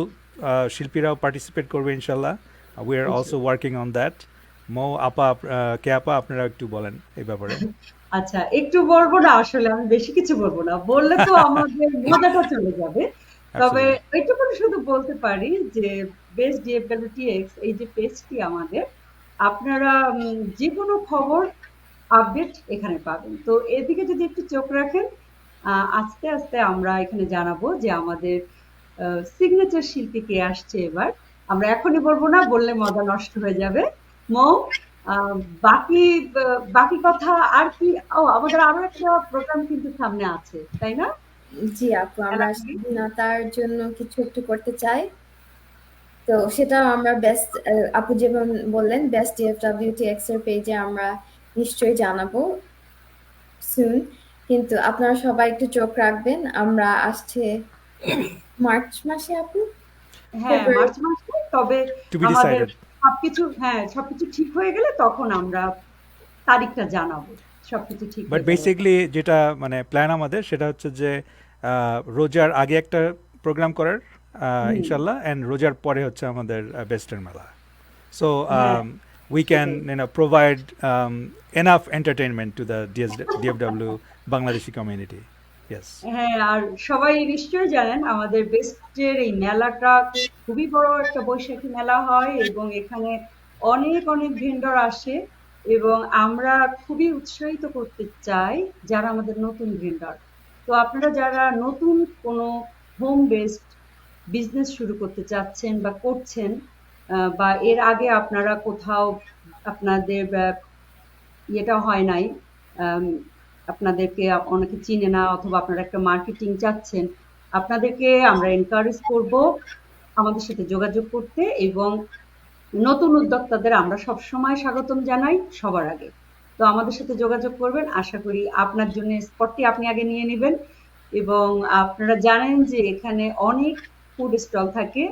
Speaker 2: শিল্পীরাও পার্টিসিপেট করবে ইনশাল্লাহ। We are also working on that. Mou আপা, কে আপা, আপনারা একটু বলেন এই ব্যাপারে।
Speaker 1: আচ্ছা, একটু বলবো না, আসলে আমি বেশি কিছু বলবো না। বললে তো আমাদের মজাটা চলে যাবে। তবে
Speaker 2: অ্যাবসলিউটলি।
Speaker 1: এইটুকুনি শুধু বলতে পারি যে বেস্ট ডিএফডব্লিউটিএক্স এই যে পেজটি আমাদের, আপনারা যেকোনো খবর আপডেট এখানে পাবেন। তো এদিকে যদি একটু চোখ রাখেন, আস্তে আস্তে আমরা এখানে জানাবো যে আমাদের সিগনেচার শিল্পী কে আসছে এবার। আমরা এখনই বলবো না, বললে মজা নষ্ট হয়ে যাবে। মৌ, আহ, বাকি বাকি কথা আর কি? ও, আমাদের আরো একটা প্রোগ্রাম কিন্তু সামনে আছে, তাই না?
Speaker 3: জি আপু, আমরা
Speaker 1: মেলার আগে?
Speaker 3: স্বাধীনতার জন্য কিছু একটু করতে চাই। তো সেটা আমরা বেস্ট, আপু যেমন বললেন, বেস্ট ডিএফডব্লিউটিএক্স এর পেজে আমরা নিশ্চয়ই জানাবো সুন। কিন্তু আপনারা সবাই একটু চোখ রাখবেন, আমরা আসছে মার্চ মাসে আপু,
Speaker 1: হ্যাঁ,
Speaker 3: ফেব্রুয়ারি।
Speaker 1: মার্চ মাসে। তবে
Speaker 2: টু বি
Speaker 1: আমাদের
Speaker 2: ডিসাইডেড।
Speaker 1: সবকিছু ঠিক হয়ে গেলে তখন আমরা তারিখটা জানাবো। সবকিছু ঠিক
Speaker 2: বাট
Speaker 1: হয়ে গেলে।
Speaker 2: বেসিকলি যেটা মানে প্ল্যান আমাদের সেটা হচ্ছে যে রোজার আগে একটা প্রোগ্রাম করার
Speaker 1: হুম,
Speaker 2: ইনশাল্লাহ, অ্যান্ড রোজার পরে হচ্ছে আমাদের বেস্টের মেলা। So
Speaker 1: হ্যাঁ,
Speaker 2: we can
Speaker 1: সেটাই।
Speaker 2: provide enough entertainment to the DFW Bangladeshi community. Yes.
Speaker 1: হ্যাঁ, আর সবাই নিশ্চয়ই জানেন আমাদের বেস্টের এই মেলাটা খুবই বড় একটা বৈশাখী মেলা হয় এবং এখানে অনেক ভেন্ডর আসে এবং আমরা খুবই উৎসাহিত করতে চাই যারা আমাদের নতুন ভেন্ডর। তো আপনারা যারা নতুন কোনো হোম বেসড বিজনেস শুরু করতে চাচ্ছেন বা করছেন, বা এর আগে আপনারা কোথাও আপনাদের ইয়েটা হয় নাই, আম, আপনাদেরকে অনেকে চিনে না অথবা আপনারা একটা মার্কেটিং চাচ্ছেন, আপনাদেরকে আমরা এনকারেজ করব আমাদের সাথে যোগাযোগ করতে এবং নতুন উদ্যোক্তাদের আমরা সবসময় স্বাগতম জানাই সবার আগে। তো আমাদের সাথে যোগাযোগ করবেন, আশা করি আপনার জন্য স্পটটি আপনি আগে নিয়ে নেবেন। এবং আপনারা জানেন যে এখানে অনেক ফুড স্টল থাকে,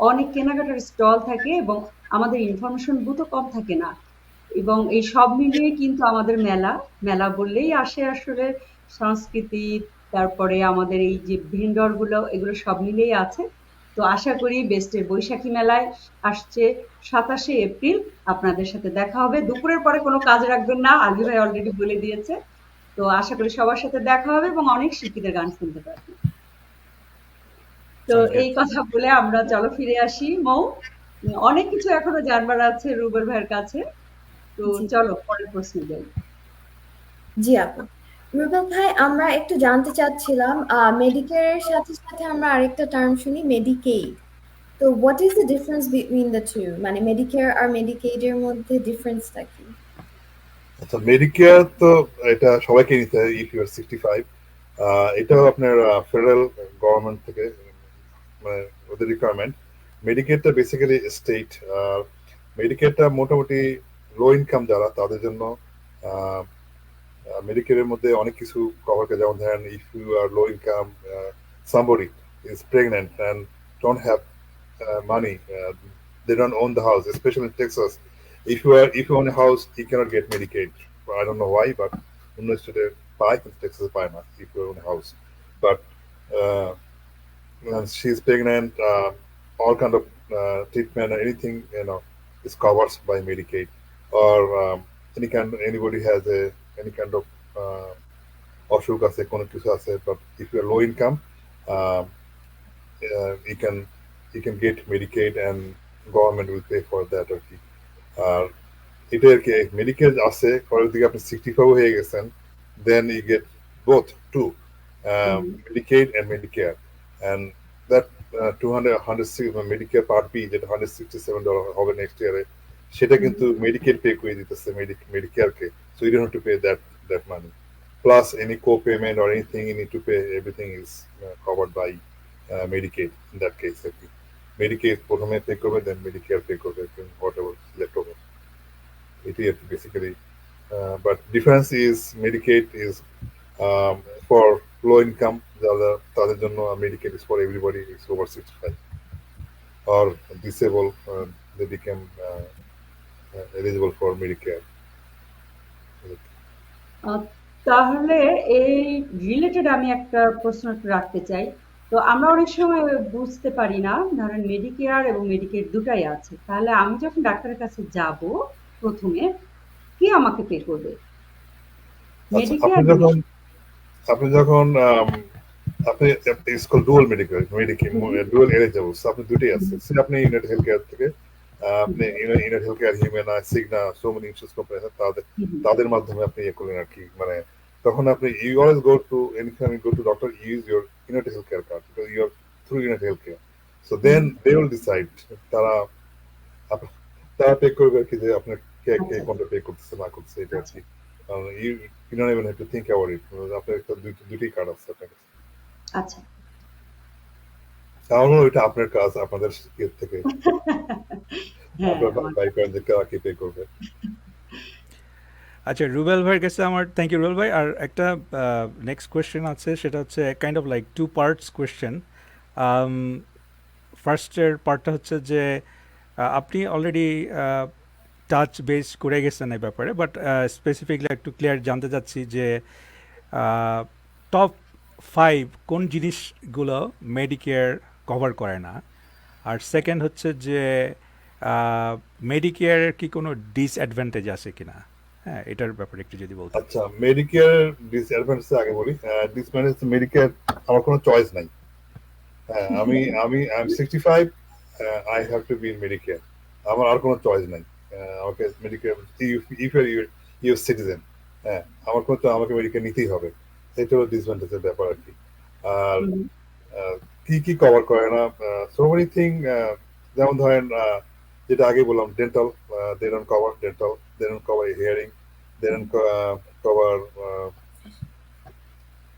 Speaker 1: অনেক কেনাকাটার স্টল থাকে এবং আমাদের ইনফরমেশন বুথও কম থাকে না। এবং এই সব মিলিয়ে কিন্তু আমাদের মেলা, মেলা বললেই আসে আসলে সংস্কৃতি, তারপরে আমাদের এই যে ভেন্ডর গুলো, এগুলো সব মিলিয়েই আছে। তো আশা করি বেস্টের বৈশাখী মেলায় আসছে 27শে এপ্রিল আপনাদের সাথে দেখা হবে। দুপুরের পরে কোনো কাজ রাখবেন না, আলী ভাই অলরেডি বলে দিয়েছে। তো আশা করি সবার সাথে দেখা হবে এবং অনেক শিল্পীদের গান শুনতে পারবেন। তো
Speaker 2: Sounds good.
Speaker 1: এই কথা বলে আমরা চলো ফিরে আসি মৌ। অনেক কিছু এখনো জানবার আছে রুবেল ভাইয়ের কাছে। তো
Speaker 3: জি
Speaker 1: চলো পরের প্রশ্নে যাই।
Speaker 3: জি আপু। রুবেল ভাই, আমরা একটু জানতে চাচ্ছিলাম, মেডিকেয়ারের সাথে সাথে আমরা আরেকটা টার্ম শুনি, মেডিকেইড। তো what is the difference between the two, মানে মেডিকেয়ার আর মেডিকেইডের মধ্যে ডিফারেন্সটা কি?
Speaker 4: আচ্ছা, মেডিকেয়ার তো এটা সবাইকে নিতে হয় ইফ ইউ আর 65। এটাও আপনার ফেডারেল গভর্নমেন্ট থেকে মানে ওদের রিকোয়ারমেন্ট। মেডিকেয়ারটা বেসিক্যালি স্টেট। মেডিকেয়ারটা মোটামুটি লো ইনকাম যারা তাদের জন্য মেডিকেয়ারের মধ্যে অনেক কিছু কভার করে, যেমন ধরেন if you are low income, somebody is pregnant and don't have money, they don't own the house, especially in Texas. If you own a house, you cannot get Medicaid. I don't know why, but অন্য স্টেটে পায় কিন্তু টেক্সাসে পায় না if you own a house. But uh, when she's pregnant, all kind of treatment or anything, is covered by Medicaid. Or anybody has any kind of অসুখ আছে, কোনো কিছু আছে, but if you are low income, um, you can get Medicaid and government will pay for that আর কি। আর এটা আর কি medical আছে পরের দিকে আপনি 65 হয়ে গেছেন, then you get both two,
Speaker 1: hmm,
Speaker 4: Medicaid and Medicare, and that 106 Medicare Part B যেটা $167 হবে নেক্সট ইয়ারে, সেটা
Speaker 1: হুম,
Speaker 4: কিন্তু মেডিকেল পে করে দিতেছে মেডিকেয়ারকে, so you don't have to pay that money. Plus any co-payment or anything you need to pay, everything is covered by Medicaid in that case আর কি। Medicaid প্রথমে pay করবে, then Medicare পে করবে, whatever left over, এটাই আর কি basically. But difference is Medicaid is for low income, যারা তাদের জন্য Medicaid is for everybody is over 65 or disabled, they became eligible for Medicare.
Speaker 1: আহ, তাহলে এই রিলেটেড আমি একটা প্রশ্ন একটু রাখতে চাই। তো আমরা অনেক সময় বুঝতে পারি না, ধরেন মেডিকেয়ার এবং মেডিকেড দুটাই আছে, তাহলে আমি যখন ডাক্তারের কাছে যাব প্রথমে, কে আমাকে পে করবে,
Speaker 4: আচ্ছা,
Speaker 1: মেডিকেয়ার না
Speaker 4: যখন
Speaker 1: মেডিকেড?
Speaker 4: আপনি যখন আপনি স্কুল ডুয়াল মেডিকেল মেডিকেল
Speaker 1: হুম,
Speaker 4: ডুয়াল এলিজিবল, আপনি দুটোই
Speaker 1: হুম,
Speaker 4: আছে। সে আপনি ইউনাইটেড হেলথ কেয়ার থেকে
Speaker 1: হুম,
Speaker 4: আপনি United Health Care, Humana, Cigna, so many insurance company আছে, তাদের
Speaker 1: হুম, হুম,
Speaker 4: তাদের মাধ্যমে আপনি ইয়ে করলেন আর কি। মানে তখন আপনি you always go to anytime you go to doctor, use your United Health Care card because you are through United Health Care. So
Speaker 1: hmm,
Speaker 4: then they will decide, তারা আপ- তারা পে করবে আর কি, যে আপনার কে কে
Speaker 1: আচ্ছা,
Speaker 4: কোনটা পে করতেছে না করতেছে এটা আর
Speaker 1: আচ্ছা,
Speaker 4: কি। You you don't even have to think about it, আপনার একটা দুটি কার্ড আছে আপনার কাছে।
Speaker 1: আচ্ছা।
Speaker 4: তাহলে ওইটা আপনার কাজ, আপনাদের ইয়ে থেকে
Speaker 1: হ্যাঁ,
Speaker 4: আপনার
Speaker 1: আমার
Speaker 4: বাইকার যে কাকে পে করবে।
Speaker 2: আচ্ছা, রুবেল ভাইয়ের কাছে আমার থ্যাংক ইউ রুবেল ভাই। আর একটা নেক্সট কোয়েশ্চেন আছে, সেটা হচ্ছে kind of like to parts question. ফার্স্টের পার্টটা হচ্ছে যে আপনি অলরেডি টাচ বেস করে গেছেন এই ব্যাপারে, বাট স্পেসিফিকলি একটু ক্লিয়ার জানতে চাচ্ছি যে টপ 5 কোন জিনিসগুলো মেডিকেয়ার কভার করে না। আর সেকেন্ড হচ্ছে যে মেডিকেয়ারের কি কোনো ডিসঅ্যাডভান্টেজ আছে কিনা, হ্যাঁ এটার ব্যাপারে একটু যদি বলতেন।
Speaker 4: আচ্ছা, মেডিকেয়ার ডিসঅ্যাডভান্টেজ আগে বলি। ডিসঅ্যাডভান্টেজ মেডিকেয়ার, আমার কোনো চয়েস নাই। হ্যাঁ, আমি আমি I am 65, I have to be in Medicare. আমার আর কোনো চয়েস নাই। আমাকে মেডিকেয়ার, ইফ ইউ সিটিজেন, হ্যাঁ, আমাকে মেডিকেয়ার নিতেই হবে। এটা হলো ডিসঅ্যাডভান্টেজের ব্যাপার আর কি। আর
Speaker 1: হুম,
Speaker 4: কি কি কভার করে না, সো মেনি থিং। যেমন ধরেন, যেটা আগে বললাম, dental, they don't cover dental, they don't cover hearing, they don't cover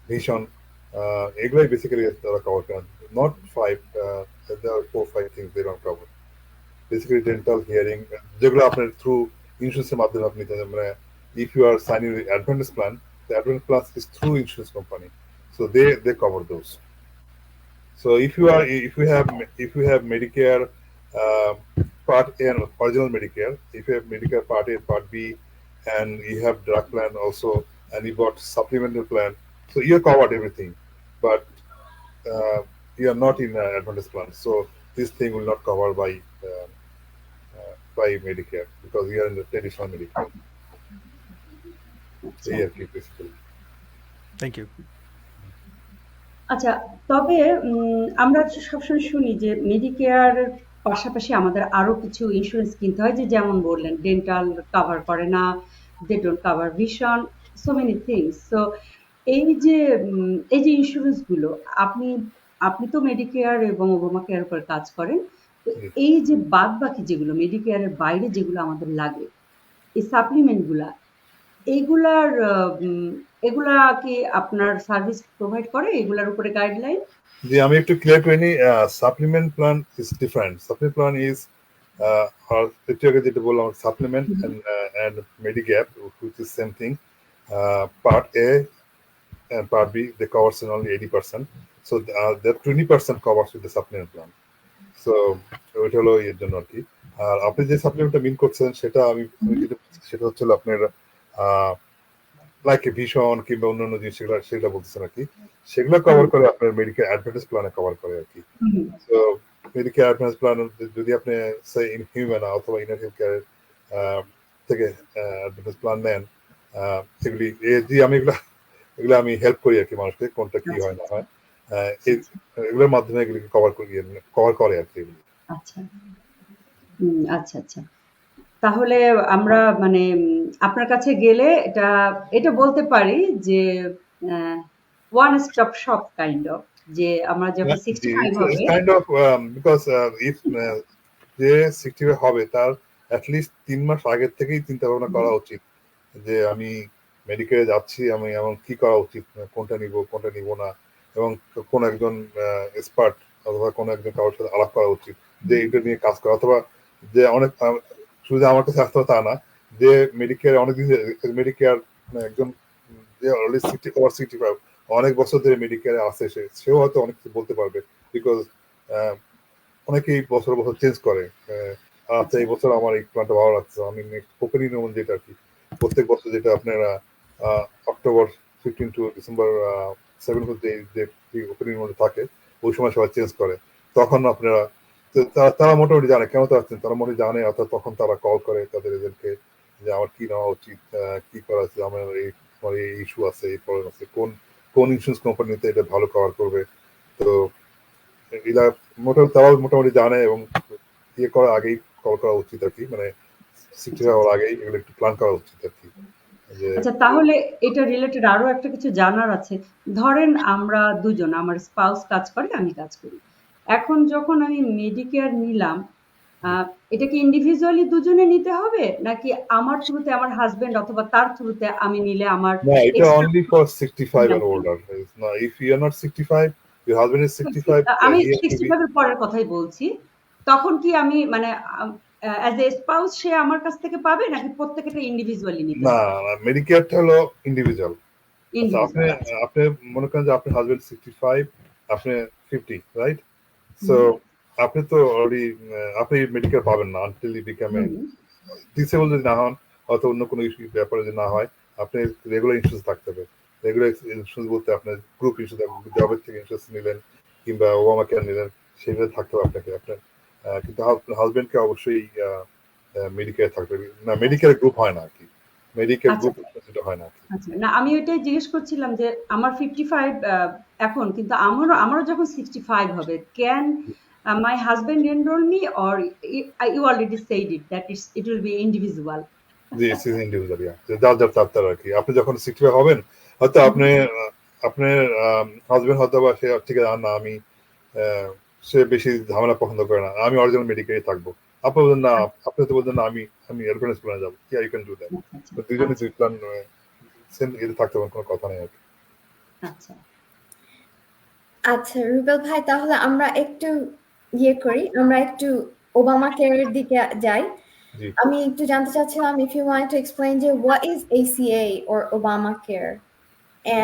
Speaker 4: vision. এগুলাই বেসিক্যালি তারা কভার করেন। Not five, there are 4-5 things they don't cover. Basically dental, hearing, যেগুলো আপনার থ্রু ইন্স্যুরেন্সের মাধ্যমে আপনি নিতে পারেন। মানে if you are signing the advantage plan, the advantage plan is through insurance company, so they cover those. So if you have Medicare, uh, Part A and original Medicare, if you have Medicare Part A and Part B, and you have drug plan also, and you got supplemental plan, so you're covered everything, but you are not in advantage plan. So this thing will not cover by Medicare because you are in the traditional Medicare. So
Speaker 1: আচ্ছা।
Speaker 4: yeah, basically.
Speaker 2: Thank you.
Speaker 1: আচ্ছা, তবে আমরা সবসময় শুনি যে মেডিকেয়ারের পাশাপাশি আমাদের আরো কিছু ইন্স্যুরেন্স কিনতে হয়, যে যেমন বললেন ডেন্টাল কভার করে না, they don't cover vision, so many things. So এই যে ইন্স্যুরেন্স গুলো, আপনি আপনি তো মেডিকেয়ার এবং ওবামা কেয়ার উপর কাজ করেন। তো
Speaker 4: Yes.
Speaker 1: এই যে বাদ বাকি যেগুলো মেডিকেয়ারের বাইরে যেগুলো আমাদের লাগে, এই সাপ্লিমেন্ট গুলা, এইগুলার এগুলা কি আপনার সার্ভিস প্রোভাইড করে? এগুলার উপরে গাইডলাইন?
Speaker 4: যে আমি একটু ক্লিয়ার করে নিই, supplement plan is different. Supplement plan is একটু আগে যেটা বললাম, supplement and Medigap, which is same thing. Part A and Part B, they covers in only 80%. So that 20% covers with the supplement plan. So ওইটা হলো এর জন্য আর কি। আর আপনি যে সাপ্লিমেন্টটা মিন করছেন সেটা আমি যেটা বলছি সেটা হচ্ছে আপনার লাইক ভীষণ কিংবা অন্যান্য জিনিস, সেগুলো বলতেছেন আর কি। সেগুলো কভার করে আপনার মেডিকেল অ্যাডভান্টেজ প্ল্যানে কভার করে আর কি।
Speaker 1: হুম,
Speaker 4: তো মেডিকেল অ্যাডভান্স প্ল্যান যদি আপনি সে ইন হিউম্যান অথবা ইনার হেলথ কেয়ার থেকে অ্যাডভান্টেজ প্ল্যান নেন, আমি এগুলো আমি হেল্প করি আর কি মানুষকে, কোনটা কি
Speaker 1: আচ্ছা,
Speaker 4: হয় না হয়।
Speaker 1: আচ্ছা, আচ্ছা,
Speaker 4: এগুলোর মাধ্যমে এগুলিকে কভার করে আর কি এগুলি।
Speaker 1: আচ্ছা। আচ্ছা, আচ্ছা। তাহলে আমরা মানে আপনার কাছে গেলে এটা বলতে পারি যে one stop shop kind of, যে আমরা যখন
Speaker 4: Yeah,
Speaker 1: 65
Speaker 4: it's
Speaker 1: হবে।
Speaker 4: kind of because if যে 65 হবে তার অ্যাটলিস্ট 3 মাস আগের থেকেই চিন্তা ভাবনা করা উচিত যে আমি মেডিকেলে যাচ্ছি, আমি এমন কি করা উচিত, কোনটা নিব না, এবং কোন একজন এক্সপার্ট অথবা কোন একজন কারোর সাথে আলাপ করা উচিত যে এটা নিয়ে কাজ করা, অথবা যে অনেক শুধু আমার কাছে আসতে হবে তা না, যে মেডিকেয়ার অনেকদিন মেডিকেয়ার একজন যে অলরেডি 65 অনেক বছর ধরে মেডিকেয়ারে আছে, সেও হয়তো অনেক কিছু বলতে পারবে। বিকজ অনেকেই বছর বছর চেঞ্জ করে। আচ্ছা, এই বছর আমার এই প্ল্যানটা ভালো লাগছে, আমি নেক্সট ওপেনিং যেমন যেটা আর কি, প্রত্যেক বছর যেটা আপনারা অক্টোবর 15 টু ডিসেম্বর 7 যে ওপেনিং মধ্যে থাকে, ওই সময় সবাই চেঞ্জ করে। তখন আপনারা তারা মোটামুটি জানে কেন তারা তারা মোটামুটি জানে, অর্থাৎ তখন তারা কল করে তাদের এজেন্টকে যে আমার কি নেওয়া উচিত, কি করা আছে, আমার এই ইস্যু আছে, এই প্রবলেম আছে, কোন ইন্স্যুরেন্স কোম্পানিতে এটা ভালো কভার করবে। তো এগুলা তারাও মোটামুটি জানে, এবং ইয়ে করার আগেই কল করা উচিত আর কি, মানে 65 হওয়ার আগেই এগুলো একটু প্ল্যান করা উচিত আর কি। যে
Speaker 1: আচ্ছা, তাহলে এটা রিলেটেড আরো একটা কিছু জানার আছে। ধরেন আমরা দুজন, আমার স্পাউস কাজ করে, আমি কাজ করি। এখন যখন আমি মেডিকেয়ার নিলাম, আহ, এটা কি ইন্ডিভিজুয়ালি দুজনে নিতে হবে, নাকি আমার থ্রুতে আমার হাজবেন্ড অথবা তার থ্রুতে আমি নিলে আমার
Speaker 4: না, এটা
Speaker 1: extra
Speaker 4: only for 65 and older. It's not, if you are not 65, your husband is 65,
Speaker 1: আমি
Speaker 4: he has to be
Speaker 1: 65 এর পরের কথাই বলছি। তখন কি আমি মানে অ্যাজ এ স্পাউস সে আমার কাছ থেকে পাবে নাকি প্রত্যেকটা ইন্ডিভিজুয়ালি নিতে
Speaker 4: না,
Speaker 1: হবে?
Speaker 4: মেডিকেয়ারটা হলো ইন্ডিভিজুয়াল। আচ্ছা, আপনি
Speaker 1: ইন্ডিভিজুয়াল, আচ্ছা।
Speaker 4: আপনি মনে করেন যে আপনার হাজবেন্ড 65, আপনি 50, রাইট? সো
Speaker 1: হুম,
Speaker 4: আপনি তো অলরেডি আপনি মেডিকেল পাবেন না until you become a
Speaker 1: hmm,
Speaker 4: disable যদি না হন, অথবা অন্য কোনো ইস্যু ব্যাপারে যদি না হয়, আপনি রেগুলার ইন্স্যুরেন্স থাকতে হবে। রেগুলার ইন্স্যুরেন্স বলতে আপনার গ্রুপ ইন্স্যুরেন্স, জবের থেকে ইন্স্যুরেন্স নিলেন কিংবা ওবামা কেয়ার নিলেন, সেভাবে থাকতে হবে আপনাকে। আপনার কিন্তু হাজবেন্ডকে অবশ্যই মেডিকেয়ার থাকতে হবে। না, মেডিকেয়ার গ্রুপ হয় না আর কি, মেডিকেয়ার
Speaker 1: আচ্ছা,
Speaker 4: গ্রুপ সেটা হয় না আর কি।
Speaker 1: আচ্ছা। না আমি ওইটাই জিজ্ঞেস করছিলাম যে আমার 55 এখন কিন্তু আমারও যখন 65 হবে, can my husband enroll me or you already said it that it will be individual?
Speaker 4: G, season individual, যার যার তার তার আর কি। আপনি যখন 65 হবেন, হয়তো
Speaker 1: হুম,
Speaker 4: আপনি আপনার হাজবেন্ড হয়তো বা সে ঠিক আছে, না আমি সে বেশি ঝামেলা পছন্দ করে না, আমি অরিজিনাল মেডিকেলে থাকবো। আপনি বলছেন না, আপনি তো বলছেন না আমি আমি এয়ারফোর্স প্ল্যানে যাবো, ইউ ক্যান ডু দ্যাট।
Speaker 1: আচ্ছা, আচ্ছা,
Speaker 4: তো দুইজনে
Speaker 1: আচ্ছা,
Speaker 4: দুই প্ল্যান সেম এতে থাকতে পারেন, কোনো কথা নেই আর কি।
Speaker 1: আচ্ছা।
Speaker 3: আচ্ছা রুবেল ভাই, তাহলে আমরা একটু ইয়ে করি, আমরা একটু ওবামা কেয়ারের দিকে যাই।
Speaker 4: জি,
Speaker 3: আমি একটু জানতে চাচ্ছিলাম if you want to explain যে what is ACA or Obamacare,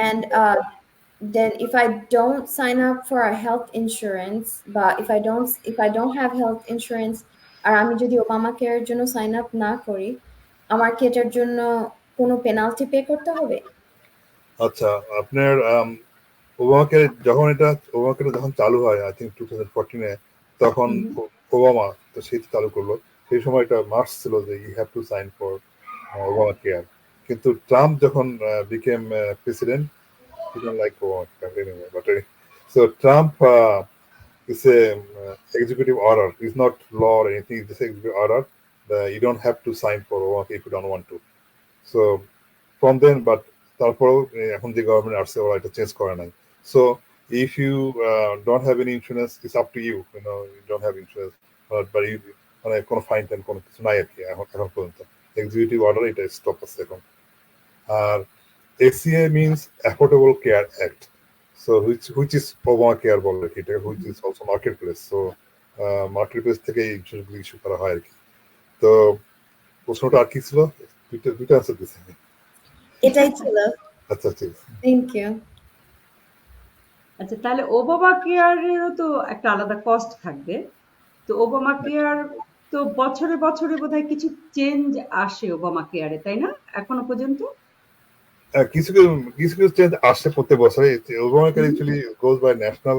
Speaker 3: and then if I don't sign up for a health insurance, but if I don't have health insurance আর আমি যদি Obamacare এর জন্য sign up না করি, আমার কি এটার জন্য কোনো পেনাল্টি পে করতে হবে?
Speaker 4: আচ্ছা, আপনার ওবামাকে যখন এটা ওবামাকে যখন চালু হয়, আই থিঙ্ক 2014-এ, তখন
Speaker 1: হুম,
Speaker 4: ওবামা তো সেই চালু করলো। সেই সময় এটা মার্চ ছিল যে you have to sign for Obama care. কিন্তু ট্রাম্প যখন became president, he don't like Obama care anyway. But so Trump is a executive order. It's not law or anything. It's just executive order. You don't have to sign for Obama if you don't want to. So from then, but তারপরেও এখন যে government আসছে ওরা এটা change করে নাই। So if you don't have any insurance, it's up to you, you don't have insurance, but you মানে কোনো ফাইন টাইন কোনো কিছু নাই আর কি এখন এখন পর্যন্ত। এক্সিকিউটিভ অর্ডার এটা স্টপ আছে এখন। আর ACA means Affordable Care Act. So which is Obamacare বলে আর কি, এটা which is also marketplace. So marketplace থেকে এই ইন্স্যুরেন্সগুলো ইস্যু করা হয় আর কি। তো প্রশ্নটা আর কি ছিল? দুইটা দুইটা আনসার দিচ্ছি আমি।
Speaker 3: এটাই ছিল।
Speaker 4: আচ্ছা, ঠিক আছে।
Speaker 3: Thank you.
Speaker 1: আচ্ছা, তাহলে ওবামা কেয়ারেরও তো একটা আলাদা কস্ট থাকবে। তো ওবামা কেয়ার তো বছরে বছরে বোধহয় কিছু চেঞ্জ আসে ওবামা কেয়ারে, তাই না এখনো পর্যন্ত?
Speaker 4: কিছু কিছু কিছু কিছু চেঞ্জ আসছে প্রত্যেক বছরে। Obamacare
Speaker 1: hmm,
Speaker 4: actually goes by national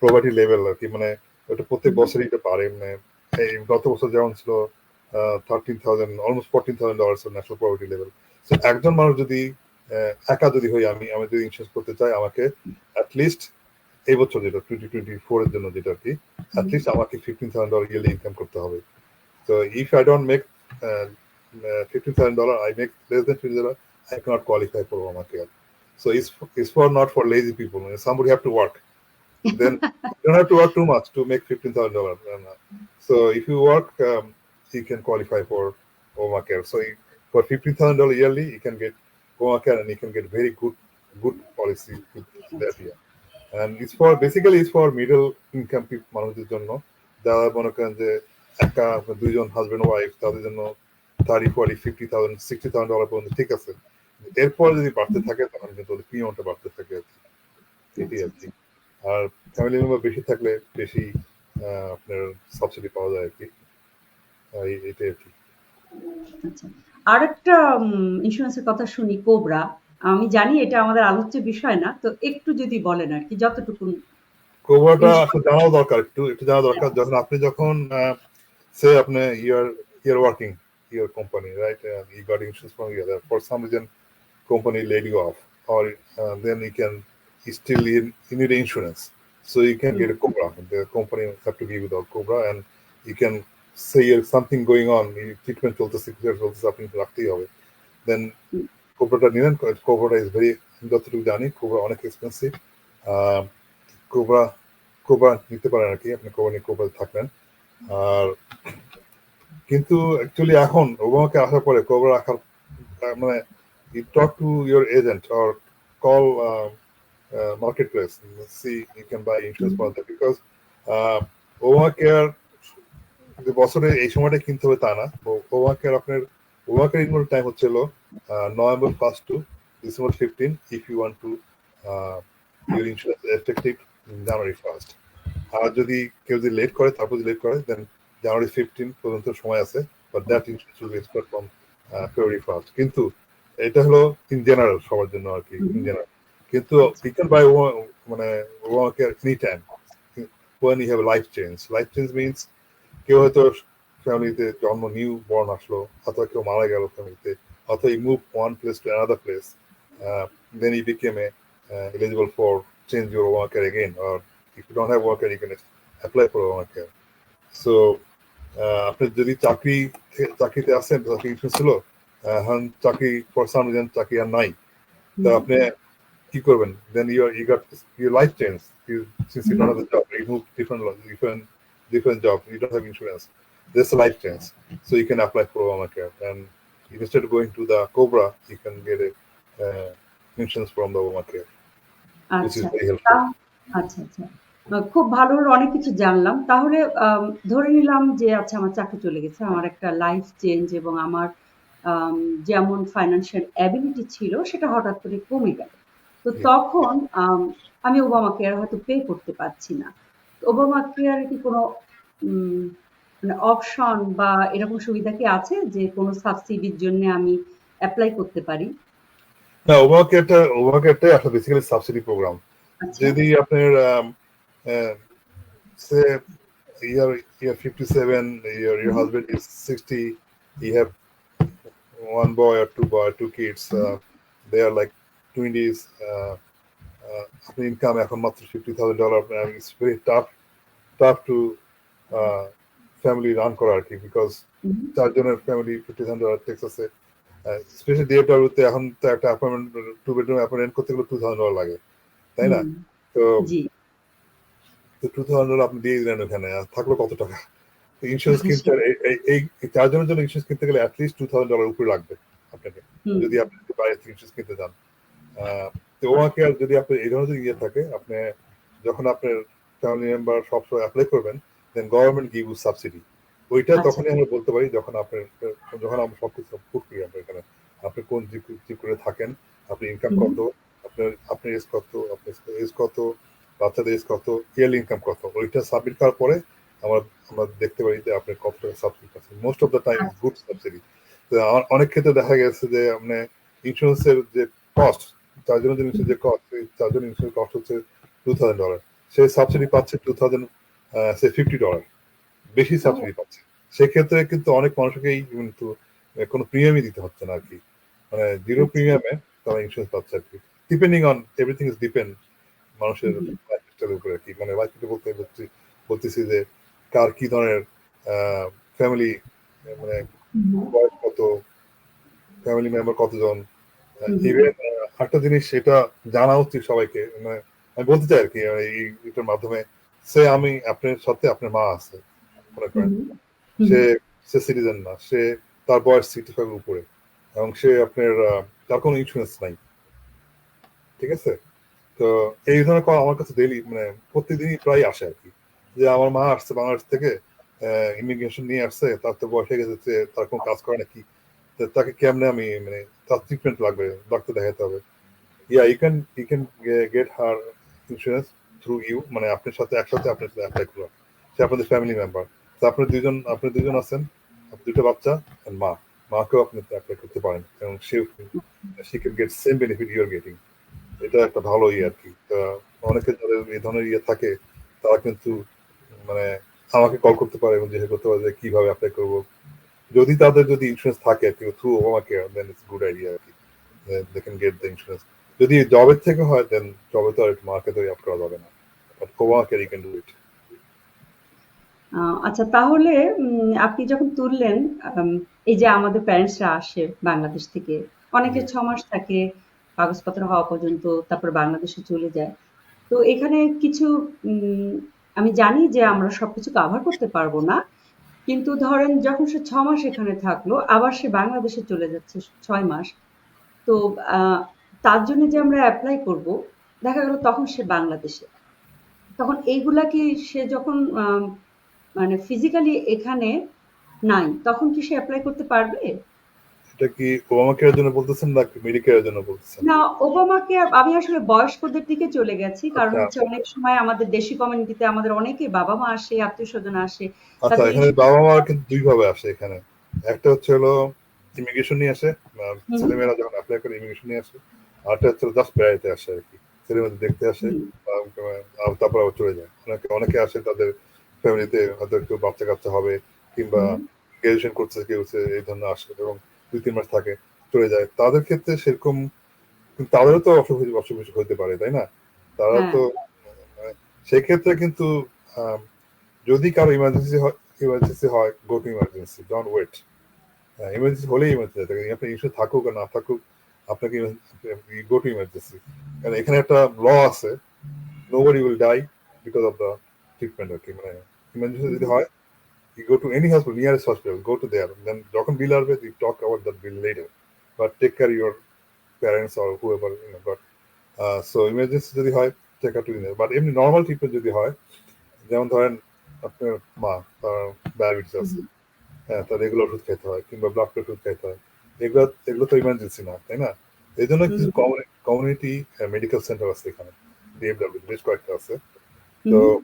Speaker 4: property level আর কি, মানে ওটা প্রত্যেক
Speaker 1: হুম,
Speaker 4: বছরই এটা পারে। মানে এই গত বছর যেমন ছিল 13,000, অলমোস্ট $14,000 ন্যাশনাল প্রপার্টি লেভেল। তো একজন মানুষ যদি একা যদি হই, আমি আমি যদি ইন্স্যুরেন্স করতে চাই, আমাকে অ্যাটলিস্ট এই বছর যেটা 2024 এর জন্য যেটা আর কি,
Speaker 1: হুম,
Speaker 4: অ্যাটলিস্ট আমাকে $15,000 ইয়ারলি ইনকাম করতে হবে। So if I don't make uh, $15,000, I make less than $15,000, I cannot qualify for Obamacare. So it's for not for lazy people. Somebody have to work. Then you don't have to work too much to make $15,000. So if you work, you can qualify for Obamacare. So for $15,000 yearly, you can get Obamacare and you can get very good policy with that year. And it's for basically it's for middle income people মানুষদের জন্য, যারা মনে করেন যে একা দুইজন husband wife, তাদের জন্য 30, 40, $50,000, $60,000 পর্যন্ত ঠিক আছে। এরপর যদি বাড়তে থাকে তখন কিন্তু ওদের প্রিমিয়ামটা বাড়তে থাকে আর কি, এটাই
Speaker 1: আচ্ছা,
Speaker 4: আর কি।
Speaker 1: আচ্ছা,
Speaker 4: আর ফ্যামিলি মেম্বার বেশি থাকলে বেশি আপনার সাবসিডি পাওয়া যায় আর কি, এটাই আর কি।
Speaker 1: আচ্ছা। আরেকটা ইন্স্যুরেন্সের কথা শুনি, কোবরা। আমি জানি এটা আমাদের আলোচ্য বিষয় না, তো একটু যদি বলেন আর কি যতটুকু
Speaker 4: কোভারটা আসলে
Speaker 1: ইন্স্যুরেন্স।
Speaker 4: জানাও দরকার, একটু জানা দরকার। যখন আপনি যখন সে আপনি your working your company, right? You got insurance from the other. For some reason, company laid you off, or then you still you need insurance, so you can get a Cobra. The company have to give you the Cobra, and you can say something going on. Treatment চলতেছে, চলতেছে, আপনি রাখতেই হবে। Then Cobraটা নিলেন। Cobraটা is very, যতটুকু জানি Cobra অনেক expensive. Cobra cobra নিতে পারেন আর কি, আপনি কোবরা নিয়ে কোবরা থাকবেন। আর কিন্তু অ্যাকচুয়ালি এখন ওবামাকে আসার পরে কোবরা রাখার মানে you talk to your agent or call marketplace, see you can buy insurance for that, because Obamacare যে বছরে এই সময়টা কিনতে হবে তা না। ওবামাকেয়ার আপনার ওবামাকেয়ার রিনিউয়াল টাইম হচ্ছে হলো November 1st to December 15 if you want to your insurance effective January 1st. আর যদি কেউ যদি লেট করে তারপর যদি লেট করে দেন January 15 পর্যন্ত সময় আছে, but that insurance will expire from February 1st. কিন্তু এটা হলো ইন জেনারেল সবার জন্য আর কি, ইন জেনারেল। কিন্তু
Speaker 1: আচ্ছা।
Speaker 4: you can buy মানে Obamacare anytime when you have a life change. Life change means কেউ হয়তো ফ্যামিলিতে জন্ম নিউ বর্ন আসলো, অথবা কেউ মারা গেল ফ্যামিলিতে, অথবা he move one place to another place, then he became a eligible for change your Obamacare again, or if you don't have Obamacare you can apply for Obamacare. So আপনি যদি চাকরিতে আছেন, চাকরি ইন্স্যুরেন্স ছিল, এখন চাকরি ফর সাম রিজন চাকরি আর নাই, তো
Speaker 1: হুম,
Speaker 4: আপনি কি করবেন? Then you got your life change. Since you
Speaker 1: hmm,
Speaker 4: don't have the job, you move different job. You don't have insurance. There's a life change, so you can apply for Obamacare. And instead of going to the Cobra, you can get a insurance from the Obamacare, which is
Speaker 1: আচ্ছা।
Speaker 4: very
Speaker 1: তা
Speaker 4: helpful.
Speaker 1: আচ্ছা, আচ্ছা। খুব ভালো হলো, অনেক কিছু জানলাম। তাহলে ধরে নিলাম যে আচ্ছা আমার চাকরি চলে গেছে। আমার একটা লাইফ চেঞ্জ এবং আমার আম যেমন ফাইন্যান্সিয়াল এবিলিটি ছিল সেটা হঠাৎ করে কমে গেল। তো
Speaker 4: Yeah.
Speaker 1: তখন আমি ওবামা কেয়ার হয়তো পে করতে পারছি না। ওবামা কেয়ারে কি কোনো উম মানে অপশন বা এরকম সুবিধা কি আছে যে কোনো সাবসিডির জন্যে আমি এপ্লাই করতে পারি?
Speaker 4: না, ওবামাকেয়ারটাই আসলে বেসিক্যালি সাবসিডি প্রোগ্রাম।
Speaker 1: আচ্ছা।
Speaker 4: যদি আপনার say you're 57, your
Speaker 1: hmm,
Speaker 4: husband is 60, you have one boy or two kids,
Speaker 1: hmm,
Speaker 4: they are like 20s, আপনার ইনকাম এখন মাত্র $50,000, it's very tough to family run করা আর কি, বিকজ
Speaker 1: হুম,
Speaker 4: চারজনের ফ্যামিলি $50,000 টেক্সাসে, স্পেশালি ডিএফডব্লিউতে এখন তো একটা অ্যাপয়েন্টমেন্ট, টু বেডরুম অ্যাপয়েন্টমেন্ট করতে গেলে $2,000 লাগে, তাই না?
Speaker 1: হুম,
Speaker 4: তো
Speaker 1: জি।
Speaker 4: $2,000 আপনি দিয়ে দিলেন ওখানে, আর থাকলো কত টাকা? ইন্স্যুরেন্স কিনতে এই চারজনের জন্য ইন্স্যুরেন্স কিনতে গেলে অ্যাটলিস্ট $2,000 উপরে লাগবে আপনাকে,
Speaker 1: হুম,
Speaker 4: যদি আপনি বাইরে থেকে ইন্স্যুরেন্স কিনতে চান। তো ওনাকে আর যদি আপনি এই ধরনের যদি ইয়ে থাকে, আপনি যখন আপনার ফ্যামিলি মেম্বার সবসময় অ্যাপ্লাই করবেন, দেন গভর্নমেন্ট গিভ ইউ সাবসিডি। ওইটা
Speaker 1: আচ্ছা।
Speaker 4: তখনই আমরা বলতে পারি যখন আমরা সবকিছু পুট করি আমরা এখানে, আপনি কোন জিপ করে থাকেন, আপনি ইনকাম
Speaker 1: হুম,
Speaker 4: কত, আপনার এজ কত, আপনার এজ কত, বাচ্চাদের এজ কত, ইয়ারলি ইনকাম কত, ওইটা সাবমিট করার পরে আমরা আমরা দেখতে পারি যে আপনি কত টাকা সাবসিডি পাচ্ছেন। Most of the time is
Speaker 1: আচ্ছা।
Speaker 4: Good subsidy. তো আমার অনেক ক্ষেত্রে দেখা গেছে যে আপনি ইন্স্যুরেন্সের যে কস্ট, চারজনের জন্য
Speaker 1: হুম,
Speaker 4: যে কস্ট, সেই চারজনের ইন্স্যুরেন্স কস্ট হচ্ছে $2,000, সে সাবসিডি পাচ্ছে $2,050, বেশি
Speaker 1: ও
Speaker 4: সাবসিডি পাচ্ছে। সেক্ষেত্রে কিন্তু অনেক মানুষকেই কিন্তু কোনো প্রিমিয়ামই দিতে হচ্ছে না আর কি, মানে জিরো
Speaker 1: আচ্ছা।
Speaker 4: প্রিমিয়ামে তারা ইন্স্যুরেন্স পাচ্ছে আর কি। Depending on everything is depend মানুষের
Speaker 1: হুম,
Speaker 4: লাইফস্টাইলের উপরে আর কি, মানে লাইফস্টাইল বলতেছি যে কার কি ধরনের ফ্যামিলি, মানে
Speaker 1: হুম,
Speaker 4: বয়স কত, ফ্যামিলি মেম্বার কতজন,
Speaker 1: হুম, হুম,
Speaker 4: ইভেন একটা জিনিস সেটা জানা উচিত সবাইকে, মানে আমি বলতে চাই আর কি এটার মাধ্যমে, সে আমি আপনার সাথে আপনার মা আছে মনে
Speaker 1: হুম,
Speaker 4: করেন,
Speaker 1: হুম,
Speaker 4: সে সে সিটিজেন না, সে তার বয়স 65 এর উপরে, এবং সে আপনার তার কোনো ইন্স্যুরেন্স নাই, ঠিক আছে? তো এই ধরনের কল আমার কাছে ডেইলি, মানে প্রতিদিনই প্রায় আসে আর কি, যে আমার মা আসছে বাংলাদেশ থেকে, ইমিগ্রেশন নিয়ে আসছে, তার তো বয়স হয়ে গেছে, তার কোনো কাজ করে নাকি, তাকে কেমনে আমি, মানে তার ট্রিটমেন্ট লাগবে, ডাক্তার দেখাতে হবে। You can get her insurance through you, মানে আপনার সাথে একসাথে আপনার সাথে অ্যাপ্লাই করলাম, সে আপনাদের ফ্যামিলি মেম্বার। তো আপনি দুজন আছেন, দুটো বাচ্চা, and মাকেও আপনি অ্যাপ্লাই করতে পারেন, এবং she can get same benefit you're getting. এটা একটা ভালো ইয়ে আর কি। তা অনেকে যাদের এই ধরনের ইয়ে থাকে, তারা কিন্তু মানে আমাকে কল করতে পারে এবং জিজ্ঞেস করতে পারে যে কিভাবে অ্যাপ্লাই করবো। যদি ইন্স্যুরেন্স থাকে থ্রু ওবামাকে, দেন ইটস গুড আইডিয়া আর কি, they can get the insurance. যদি জবের থেকে হয়, দেন জবে তো আর মার্কে তো অ্যাপ করা যাবে না, বাট ওবামাকে ইউ ক্যান ডু ইট।
Speaker 1: আচ্ছা তাহলে আপনি যখন তুললেন, আম এই যে আমাদের প্যারেন্টসরা আসে বাংলাদেশ থেকে। অনেকে
Speaker 4: জি
Speaker 1: ৬ মাস থাকে কাগজপত্র হওয়া পর্যন্ত, তারপর বাংলাদেশে চলে যায়। তো এখানে কিছু উম আমি জানি যে আমরা সবকিছু কভার করতে পারবো না। কিন্তু ধরেন যখন সে ৬ মাস এখানে থাকলো, আবার সে বাংলাদেশে চলে যাচ্ছে ৬ মাস। তো আ তার জন্য যে আমরা এপ্লাই করব, দেখা গেল তখন সে বাংলাদেশে। তখন এইগুলা কি সে যখন মানে ফিজিক্যালি এখানে নাই, তখন কি সে অ্যাপ্লাই করতে পারবে?
Speaker 4: এটা কি ওবামা কেয়ারের জন্য বলতেছেন নাকি মেডিকেয়ারের জন্য বলতেছেন?
Speaker 1: না, ওবামা কেয়ার আমি আসলে বয়স্কদের দিকে চলে গেছি। কারণ
Speaker 4: আচ্ছা
Speaker 1: হচ্ছে অনেক সময় আমাদের দেশি কমিউনিটিতে আমাদের অনেকে বাবা-মা আসে, আত্মীয়স্বজন আসে।
Speaker 4: আচ্ছা,
Speaker 1: তাদের এই
Speaker 4: এখানে বাবা
Speaker 1: সমস্ত
Speaker 4: মা কিন্তু দুই ভাবে আসে এখানে। একটা হচ্ছে হলো ইমিগ্রেশন নিয়ে আসে,
Speaker 1: হুম,
Speaker 4: ছেলেমেয়েরা যখন অ্যাপ্লাই করে ইমিগ্রেশন নিয়ে আসে। আরেকটা হচ্ছে জাস্ট বেড়াইতে আসে আর কি, ছেলেমেয়েদের দেখতে আসে।
Speaker 1: হুম,
Speaker 4: তারপর আবার চলে যায়। অনেকে অনেকে আসে তাদের ফ্যামিলিতে হয়তো একটু বাচ্চা কাচ্চা হবে, কিংবা
Speaker 1: হুম,
Speaker 4: গ্রাজুয়েশন করছে কেউ, হচ্ছে এই ধরনের আসে এবং 2-3 মাস থাকে, চলে যায়। তাদের ক্ষেত্রে সেরকম, কিন্তু তাদেরও তো অসুখ অসুখ বিসুখ হইতে পারে, তাই না? তারা
Speaker 1: হ্যাঁ,
Speaker 4: তো সেক্ষেত্রে কিন্তু আম, যদি কারো ইমার্জেন্সি হয়, go to emergency, don't wait. Emergency হলেই ইমার্জেন্সি থাকে, আপনার ইস্যু থাকুক আর না থাকুক, আপনাকে গো টু ইমার্জেন্সি। কারণ এখানে একটা ল আছে, nobody will die because of the treatment আর কি। মানে ইমার্জেন্সি যদি হয়, you go to any hospital, nearest hospital, go to there, then যখন বিল আসবে, you talk about that bill later, but take care your parents or whoever, but so emergency যদি হয়, check out নিতে। But এমনি normal treatment যদি হয়, যেমন ধরেন আপনার মা, তার ডায়াবেটিস
Speaker 1: হুম,
Speaker 4: আছে, হ্যাঁ, তার রেগুলার ওষুধ খেতে হয়, কিংবা ব্লাড প্রেশার ওষুধ খেতে হয়। এগুলো এগুলো তো ইমার্জেন্সি না, তাই না? এই জন্য
Speaker 1: হুম,
Speaker 4: কিছু কমিউনিটি মেডিকেল সেন্টার আছে এখানে, ডিএফডব্লিউ বেশ কয়েকটা আছে। তো
Speaker 1: হুম,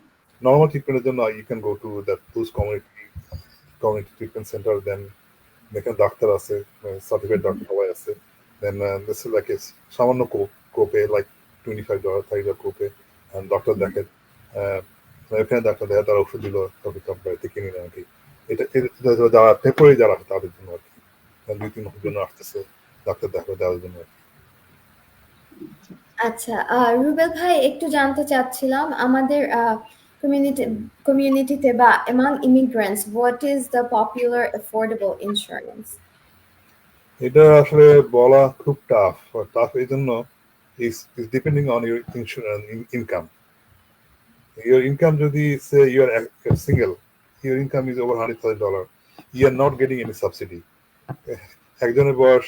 Speaker 4: নর্মাল ট্রিটমেন্টের জন্য you can go to that those community treatment centre. Then এখানে ডাক্তার আছে, সার্টিফিকেট
Speaker 1: হুম,
Speaker 4: ডাক্তার সবাই আছে। দেন দিস ইজ লাইক সামান্য কোপে, লাইক $25 $30 কোপে, ডক্টর
Speaker 1: হুম,
Speaker 4: দেখে। আহ, এখানে ডাক্তার দেখে, তারা ওষুধ দিল, তবে তো বাড়িতে কিনে নেন আর কি। এটা যারা টেম্পোরারি যারা আছে তাদের জন্য আর কি, 2-3 মাসের জন্য আসতেছে ডাক্তার দেখা দেওয়ার জন্য আর কি।
Speaker 3: আচ্ছা, রুবেল ভাই, একটু জানতে চাচ্ছিলাম আমাদের কমিউনিটি কমিউনিটিতে বা among immigrants, what is the popular affordable insurance?
Speaker 4: এটা আসলে বলা খুব টাফ। টাফ এই জন্য, is depending on your insurance income. Your income যদি say you are single, your income is over $100,000, you are not getting any subsidy. একজনের বয়স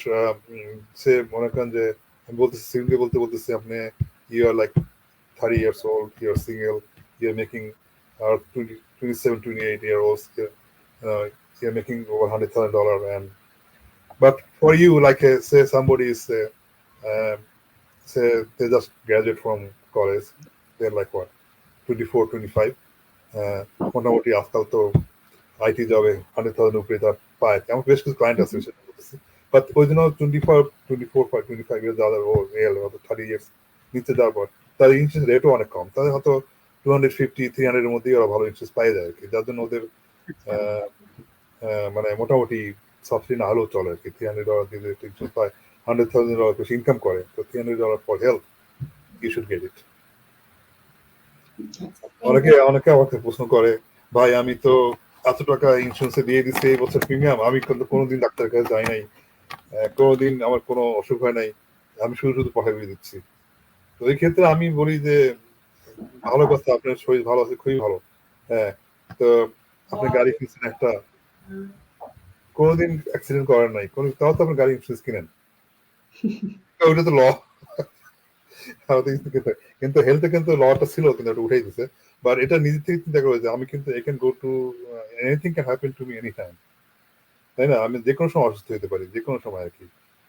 Speaker 4: সে মনে করেন যে, আমি বলতেছি সিম্পলি বলতে বলতেছি, আপনি you are like 30 years old, you are single, you are making 27 28 year olds, you are making over $100,000, and but for you, like say somebody is um, say they just graduate from college, they're like what, 24 25, আহ, মোটামুটি আজকাল তো IT জবে 100,000 উপরে তার পায়, আমার বেশ কিছু ক্লায়েন্ট আছে সেটা বলতেছি। বাট ওই জন্য 24 25 ইয়ার্স যারা ও রিয়েল, হয়তো 30 ইয়ার্স নিচে যাওয়ার পর তাদের ইন্টারেস্ট রেটও অনেক কম, তাদের হয়তো 250 300 এর মধ্যেই ওরা ভালো ইন্টারেস্ট পাই যায় আর কি, যার জন্য ওদের
Speaker 1: আচ্ছা,
Speaker 4: আহ, মানে মোটামুটি সাবসিডি না হলেও চলে আর কি। $300 দিয়ে যদি ইন্টারেস্ট পায়, $100,000 বেশি ইনকাম করে, তো $300 for health, you should get it.
Speaker 1: আচ্ছা,
Speaker 3: আচ্ছা, থ্যাংক
Speaker 4: অনেকে
Speaker 3: ইউ।
Speaker 4: অনেকে আমাকে প্রশ্ন করে, ভাই আমি তো এত টাকা ইন্স্যুরেন্সে দিয়ে দিচ্ছি এই বছর প্রিমিয়াম, আমি কিন্তু কোনোদিন ডাক্তারের কাছে যাই নাই, কোনোদিন আমার কোনো অসুখ হয় নাই, আমি শুধু শুধু পয়সা দিয়ে দিচ্ছি। তো এই ক্ষেত্রে আমি বলি যে, ভালো কথা, আপনার শরীর ভালো আছে, খুবই ভালো। হ্যাঁ, তো আপনি গাড়ি কিনছেন একটা, কোনোদিন অ্যাক্সিডেন্ট করেন নাই, তাও তো আপনি গাড়ি ইন্স্যুরেন্স কিনেন, ওইটা তো ল। কিন্তু হেলথে কিন্তু লটা ছিল, কিন্তু এটা উঠাই দিছে। বাট এটা নিজে থেকে চিন্তা করে যে, আমি কিন্তু I can go two, anything can happen to me any time, তাই না? আমি যে কোনো সময় অসুস্থ হতে পারি, যে কোনো সময় আর কি।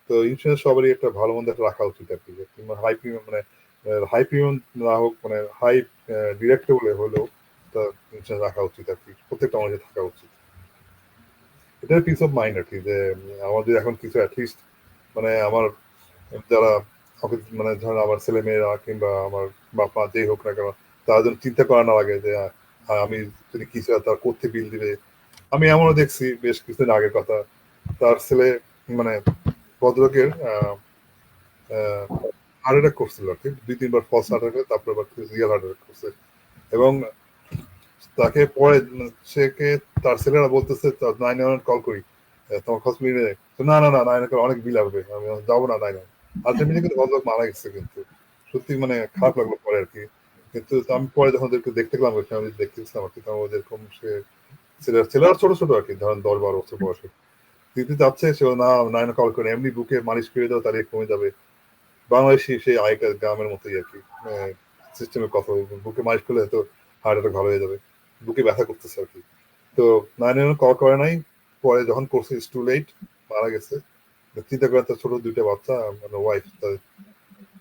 Speaker 4: তো ইন্স্যুরেন্স সবারই একটা ভালো মন্দ একটা রাখা উচিত আর কি, হাই প্রিমিয়াম, মানে হাই প্রিমিয়াম না হোক, মানে হাই ডিরেক্টেবল হলেও তা ইন্স্যুরেন্স রাখা উচিত আর কি, প্রত্যেকটা মানুষের থাকা উচিত। এটা পিস অফ মাইন্ড আর কি, যে আমাদের এখন কিছু অ্যাটলিস্ট, মানে আমার যারা মানে ধরেন আমার ছেলে মেয়েরা কিংবা আমার বাপ মা যেই হোক না কেন, তারা যেন চিন্তা করা না লাগে যে আমি যদি কিছু হয়, তার করতে বিল দিবে। আমি এমনও দেখছি বেশ কিছুদিন আগের কথা, তার ছেলে, মানে ভদ্রলোকের হার্ট অ্যাটাক করছিল আর কি, 2-3 বার ফলস হার্ট অ্যাটাক, তারপর আবার রিয়েল হার্ট অ্যাটাক করছে। এবং তাকে পরে সেকে তার ছেলেরা বলতেছে, 911 কল করি, তোমার খোঁজ মিলে নেই। তো না না না, 911 অনেক বিল আসবে, আমি যাবো না 911। আলটিমেটলি কিন্তু ভদ্রলোক মারা গেছে কিন্তু, সত্যি মানে খারাপ লাগলো পরে আর কি। কিন্তু তো আমি পরে যখন ওদেরকে দেখতে গেলাম, ওই ফ্যামিলি দেখতে গেছিলাম আর কি, তখন ওদেরকম সে ছেলেরা ছোট ছোট আর কি, ধরেন 10-12 বছর বয়সে দিতে যাচ্ছে, সে না 9 কল করে এমনি বুকে মালিশ করে দাও, তাহলে কমে যাবে। বাংলাদেশি সেই আগেকার গ্রামের মতোই আর কি, সিস্টেমের কথা বলবেন, বুকে মালিশ করলে হয়তো হার্ট অ্যাটাক ভালো হয়ে যাবে, বুকে ব্যথা করতেছে আর কি। তো 911 কল করে নাই, পরে যখন করছে ইটস টু লেট, মারা গেছে। চিন্তা করেন তার ছোট 2টা বাচ্চা, মানে ওয়াইফ,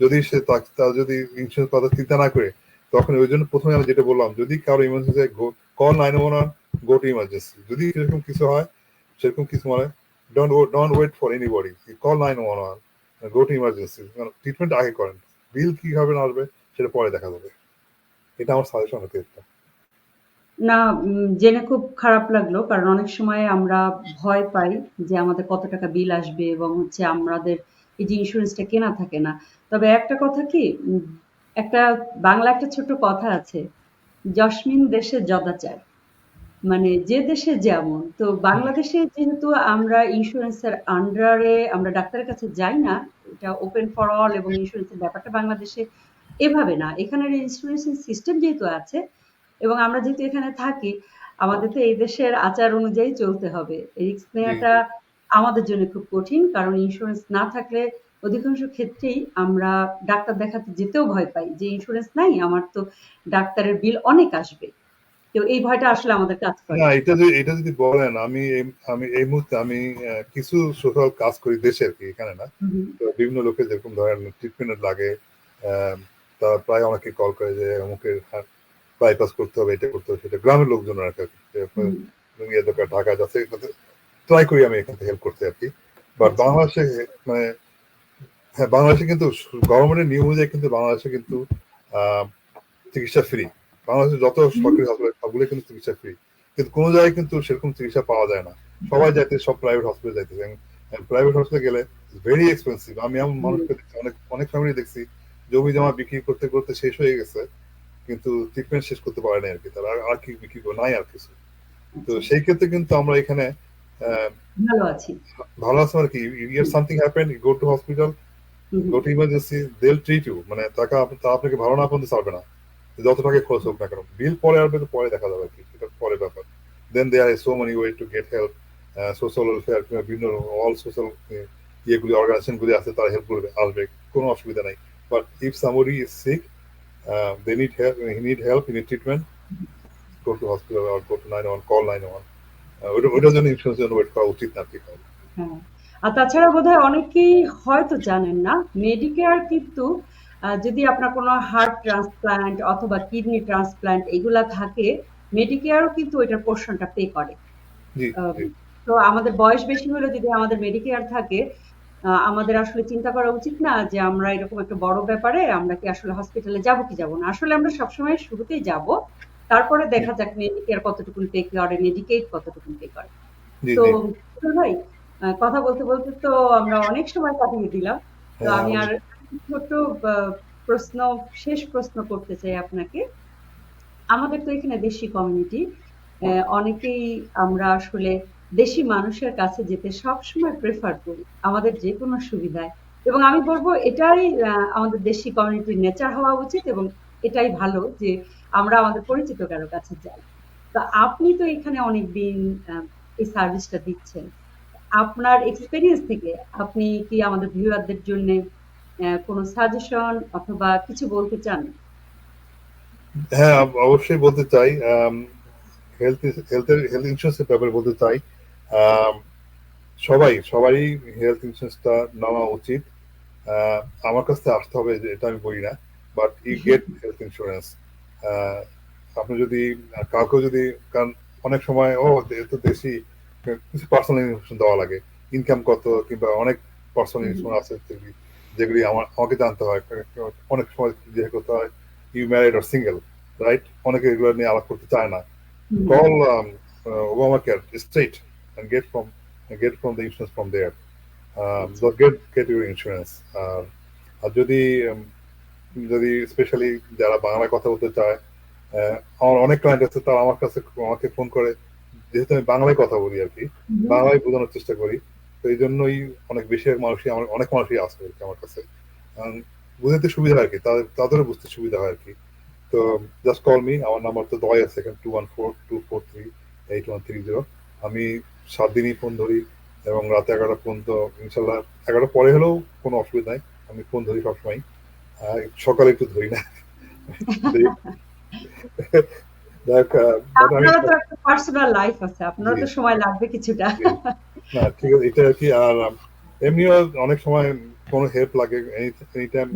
Speaker 4: যদি সে তার যদি ইন্স্যুরেন্স কথা চিন্তা না করে, তখন ওই জন্য প্রথমে আমি যেটা বললাম, যদি কারো emergency call 911, go to emergency. যদি সেরকম কিছু হয়, সেরকম কিছু মানে don't wait for anybody, call 911, go to emergency, treatment আগে করেন। বিল কিভাবে না আসবে সেটা পরে দেখা যাবে। এটা আমার সাজেশন হতে একটা।
Speaker 1: না, জেনে খুব খারাপ লাগলো। কারণ অনেক সময় আমরা ভয় পাই যে আমাদের কত টাকা বিল আসবে এবং হচ্ছে আমাদের এই যে ইন্স্যুরেন্সটা কেনা থাকে না। তবে একটা কথা কি, একটা বাংলা একটা ছোট্ট কথা আছে, "যশমিন দেশে জদাচার।" মানে যে দেশে যেমন। তো বাংলাদেশে যেহেতু আমরা ইন্স্যুরেন্সের আন্ডারে আমরা ডাক্তারের কাছে যাই না, এটা ওপেন ফর অল এবং ইন্স্যুরেন্সের ব্যাপারটা বাংলাদেশে এভাবে না। এখানের ইন্স্যুরেন্সিং সিস্টেম যেহেতু আছে এবং আমরা যেহেতু এখানে থাকি, আমাদের তো এই দেশের আচার অনুযায়ী চলতে হবে। রিস্ক
Speaker 4: জি
Speaker 1: নেওয়াটা
Speaker 4: জি
Speaker 1: আমাদের জন্য খুব কঠিন। কারণ ইন্স্যুরেন্স না থাকলে অধিকাংশ ক্ষেত্রেই আমরা ডাক্তার দেখাতে যেতেও ভয় পাই যে ইন্স্যুরেন্স নাই, আমার তো ডাক্তারের বিল অনেক আসবে। তো এই ভয়টা আসলে আমাদের কাজ
Speaker 4: না,
Speaker 1: করে।
Speaker 4: এটা যদি বলেন, আমি এই মুহূর্তে আমি কিছু সোশ্যাল কাজ করি দেশে আর কি, এখানে না।
Speaker 1: হু, হু।
Speaker 4: তো বিভিন্ন লোকে যেরকম ধরেন ট্রিটমেন্ট লাগে, তারা প্রায় অনেকে কল করে যে অমুকের বাইপাস করতে হবে, এটা করতে হবে, সেটা গ্রামের লোকজন আর কি।
Speaker 1: হুম,
Speaker 4: ইয়ে দরকার, ঢাকা যাচ্ছে, ট্রাই করি আমি এখান থেকে হেল্প করতে আর কি। বাট
Speaker 1: আচ্ছা।
Speaker 4: বাংলাদেশে, মানে হ্যাঁ, বাংলাদেশে কিন্তু গভর্নমেন্টের নিয়ম অনুযায়ী কিন্তু বাংলাদেশে কিন্তু আহ, চিকিৎসা ফ্রি। বাংলাদেশে যত
Speaker 1: হুম,
Speaker 4: সরকারি হসপিটাল সবগুলো কিন্তু চিকিৎসা ফ্রি, কিন্তু কোনো জায়গায় কিন্তু সেরকম চিকিৎসা পাওয়া যায় না। সবাই যাইতে, সব প্রাইভেট হসপিটাল যাইতেছে। প্রাইভেট হসপিটালে গেলে ভেরি এক্সপেন্সিভ। আমি এমন
Speaker 1: হুম,
Speaker 4: মানুষকে দেখছি, অনেক অনেক ফ্যামিলি দেখছি, জমি জমা বিক্রি করতে করতে শেষ হয়ে গেছে, কিন্তু ট্রিটমেন্ট শেষ করতে পারে না আর কি। তারা আর কি বিক্রি করে নাই আর কিছু। তো
Speaker 1: আচ্ছা।
Speaker 4: সেই ক্ষেত্রে কিন্তু আমরা এখানে আহ,
Speaker 1: ভালো আছি।
Speaker 4: ভালো আছে মানে কি, yeah
Speaker 1: hmm,
Speaker 4: something happen, go to hospital,
Speaker 1: hmm, hmm,
Speaker 4: go to emergency, they will treat you. মানে টাকা তা আপনাকে ভালো না পর্যন্ত ছাড়বে না, যত টাকা খরচ হোক না কেন। বিল পরে আসবে, তো পরে দেখা যাবে আর কি, সেটা পরে ব্যাপার। Then there is so many way to get help. Social welfare কিংবা বিভিন্ন অল সোশ্যাল ইয়েগুলি, অর্গানাইজেশন গুলি আছে, তারা হেল্প করবে, আসবে, কোনো অসুবিধা নাই। But if somebody is sick, they need help, he need help, he need treatment, go to hospital আর গো টু 911, কল 911। ওইটার জন্য ইন্স্যুরেন্স জন্য ওয়েট করা উচিত না আর কি।
Speaker 1: হ্যাঁ। আর তাছাড়া বোধহয় অনেকেই হয়তো জানেন না, মেডিকেয়ার কিন্তু যদি আপনার কোনো হার্ট ট্রান্সপ্লান্ট অথবা কিডনি ট্রান্সপ্লান্ট এগুলা থাকে, মেডিকেয়ারও কিন্তু ওইটার পোর্শনটা পে করে।
Speaker 4: জি
Speaker 1: আম,
Speaker 4: জি
Speaker 1: তো আমাদের বয়স বেশি হলে যদি আমাদের মেডিকেয়ার থাকে, আমাদের আসলে চিন্তা করা উচিত না যে আমরা এরকম একটা বড় ব্যাপারে আমরা কি আসলে হসপিটালে যাব কি যাব না। আসলে আমরা সবসময় শুরুতেই যাব, তারপরে
Speaker 4: জি
Speaker 1: দেখা যাক মেডিকেয়ার কতটুকুন পে করে, মেডিকেড কতটুকুন পে করে।
Speaker 4: জি
Speaker 1: তো
Speaker 4: জি।
Speaker 1: সুজল ভাই, কথা বলতে বলতে তো আমরা অনেক সময় কাটিয়ে দিলাম। তো
Speaker 4: হ্যাঁ,
Speaker 1: আমি আর ছোট প্রশ্ন, শেষ প্রশ্ন করতে চাই আপনাকে। আমাদের তো এখানে দেশি কমিউনিটি, অনেকেই আমরা আসলে দেশি মানুষের কাছে যেতে সবসময় প্রেফার করি আমাদের যে কোনো সুবিধায়। এবং আমি বলবো এটাই আমাদের দেশি কমিউনিটির নেচার হওয়া উচিত এবং এটাই ভালো যে আমরা আমাদের পরিচিত কারো কাছে যাই। তো আপনি তো এখানে অনেকদিন এই সার্ভিসটা দিচ্ছেন। আপনার এক্সপেরিয়েন্স থেকে আপনি কি আমাদের ভিউয়ারদের জন্য কোনো সাজেশন অথবা কিছু বলতে চান?
Speaker 4: হ্যাঁ, অবশ্যই বলতে চাই। হেলথ ইন্স্যুরেন্সের ব্যাপারে বলতে চাই। আম, সবারই হেলথ ইন্স্যুরেন্সটা নেওয়া উচিত। আহ, আমার কাছ থেকে আসতে হবে যে এটা আমি বলি না, but you get health insurance. আপনি যদি কাউকে যদি, কারণ অনেক সময় এ তো দেশি, কিছু পার্সোনাল ইনফরমেশন দেওয়া লাগে, ইনকাম কত কিংবা অনেক পার্সোনাল
Speaker 1: হুম,
Speaker 4: ইনফরমেশন আছে যেগুলি আমাকে জানতে হয়। অনেক সময় জিজ্ঞেস করতে হয়, you married or single, right? অনেকে এগুলো নিয়ে আলাপ করতে চায় না।
Speaker 1: হুম,
Speaker 4: Call Obama Care straight and get from the insurance from there.
Speaker 1: আচ্ছা।
Speaker 4: Just get your insurance. আর যদি যদি স্পেশালি যারা বাংলায় কথা বলতে চায়, আমার অনেক ক্লায়েন্ট আছে, তারা আমাকে ফোন করে, যেহেতু আমি বাংলায় কথা বলি আর কি,
Speaker 1: হুম,
Speaker 4: বাংলায় বোঝানোর চেষ্টা করি। তো এই জন্যই অনেক বেশি মানুষই অনেক মানুষই আসে আর কি আমার কাছে। বুঝতে সুবিধা হয় আর কি, তাদেরও বুঝতে সুবিধা হয় আর কি। তো জাস্ট কল মি, আমার নাম্বার তো দেওয়াই আছে এখানে, 214-243-8130। আমি 7 দিনই ফোন ধরি এবং রাত 11টা পর্যন্ত, ইনশাল্লাহ 11টা পরে হলেও কোনো অসুবিধা নাই, আমি ফোন ধরি সবসময়। সকালে একটু ধরি না। দেখ, বাট আমি
Speaker 1: আপনারও তো একটা পার্সোনাল লাইফ আছে। আপনারও
Speaker 4: জি
Speaker 1: তো সময় লাগবে কিছুটা।
Speaker 4: জি না ঠিক আছে, এটা আর কি। আর এমনিও অনেক সময় কোনো হেল্প লাগে এনি টাইম।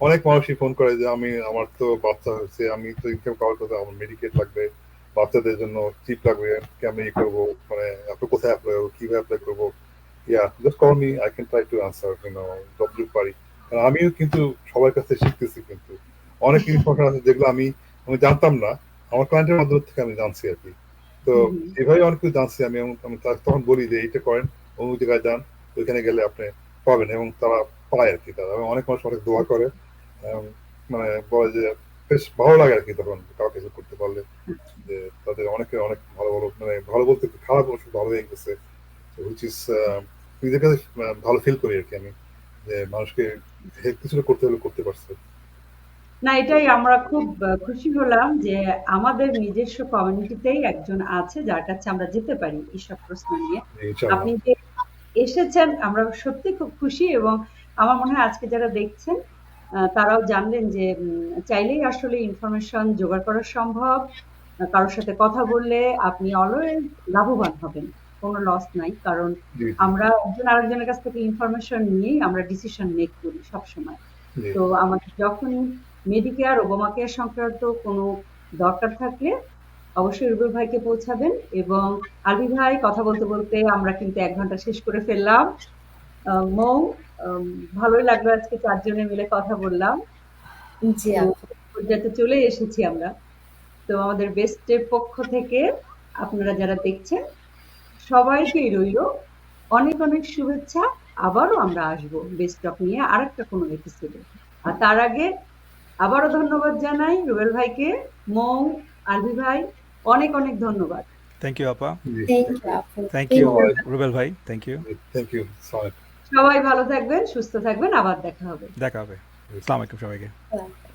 Speaker 4: অনেক মানুষই ফোন করে যে আমি, আমার তো বাচ্চা হয়েছে, আমি তো ইনকাম করার কথা, আমার মেডিকেট লাগবে, বাচ্চাদের জন্য চিপ লাগবে, কেমন করবো, মানে আপনি কোথায় অ্যাপ্লাই করবো, কিভাবে অ্যাপ্লাই করবো। ইয়া just call me, I can try to answer যতটুকু পারি। কারণ আমিও কিন্তু সবার কাছে শিখতেছি, কিন্তু অনেক ইনফরমেশন আছে যেগুলো আমি আমি জানতাম না, আমার ক্লায়েন্টের মাধ্যমে থেকে আমি জানছি আর কি। তো
Speaker 1: হুম, হুম।
Speaker 4: এভাবে অনেক কিছু জানছি আমি, এবং আমি তখন বলি যে এইটা করেন, অমুক জায়গায় যান, ওইখানে গেলে আপনি পাবেন, এবং তারা পায় আর কি। তারা এবং অনেক মানুষ অনেক দোয়া করে, এবং মানে বলে যে বেশ ভালো লাগে আর কি তখন কাউকে কিছু করতে পারলে, যে তাদের অনেকে অনেক ভালো ভালো, মানে ভালো বলতে কি, খারাপ অবশ্য ভালো হয়ে গেছে, হুইচ ইজ নিজের কাছে ভালো ফিল করি আর কি আমি, যে মানুষকে হেল্প কিছুটা করতে হলে করতে পারছে।
Speaker 1: না, এটাই আমরা খুব খুশি হলাম যে আমাদের নিজস্ব কমিউনিটিতেই একজন আছে যার কাছে আমরা যেতে পারি এইসব প্রশ্ন নিয়ে।
Speaker 4: ইনশাআল্লাহ।
Speaker 1: আপনি যে এসেছেন আমরা সত্যি খুব খুশি, এবং আমার মনে হয় আজকে যারা দেখছেন তারাও জানলেন যে চাইলেই আসলে ইনফরমেশন জোগাড় করা সম্ভব। কারোর সাথে কথা বললে আপনি অলওয়েজ লাভবান হবেন। কোনো লস নাই। কারণ
Speaker 4: জি জি
Speaker 1: আমরা একজন আরেকজনের কাছ থেকে ইনফরমেশন নিয়েই আমরা ডিসিশন মেক করি সবসময়।
Speaker 4: জি
Speaker 1: তো আমাদের যখনই মেডিকেয়ার, ওবামা কেয়ার সংক্রান্ত কোনো দরকার থাকলে অবশ্যই রুবেল ভাইকে পৌঁছাবেন। এবং আলভি ভাই, কথা বলতে বলতে আমরা কিন্তু ১ ঘন্টা শেষ করে ফেললাম। মৌ, আম ভালোই লাগলো আজকে ৪ জনে মিলে কথা বললাম।
Speaker 3: জি
Speaker 1: তো
Speaker 3: আপু।
Speaker 1: পর্যায়ে চলে এসেছি আমরা। তো আমাদের বেস্টের পক্ষ থেকে আপনারা যারা দেখছেন সবাইকেই রইলো অনেক অনেক শুভেচ্ছা। আবারও আমরা আসবো বেস্ট অফ নিয়ে আরেকটা কোনো এপিসোডে। আর তার আগে আবারও ধন্যবাদ জানাই রুবেল ভাইকে, মৌ, আলভি ভাই, অনেক অনেক ধন্যবাদ।
Speaker 2: থ্যাংক ইউ আপা।
Speaker 4: জি
Speaker 3: থ্যাংক
Speaker 4: থ্যাংক
Speaker 3: ইউ
Speaker 4: ইউ।
Speaker 3: আপু।
Speaker 2: Thank
Speaker 3: thank
Speaker 2: you
Speaker 3: you.
Speaker 4: আসসালামু
Speaker 2: রুবেল ভাই, থ্যাংক ইউ।
Speaker 4: আলাইকুম। Thank you. আসসালামু
Speaker 1: সবাই ভালো থাকবেন, সুস্থ থাকবেন, আবার দেখা হবে।
Speaker 2: দেখা হবে।
Speaker 4: আলাইকুম।
Speaker 2: আসসালামু আলাইকুম সবাইকে।
Speaker 3: আল্লাহ হাফেজ।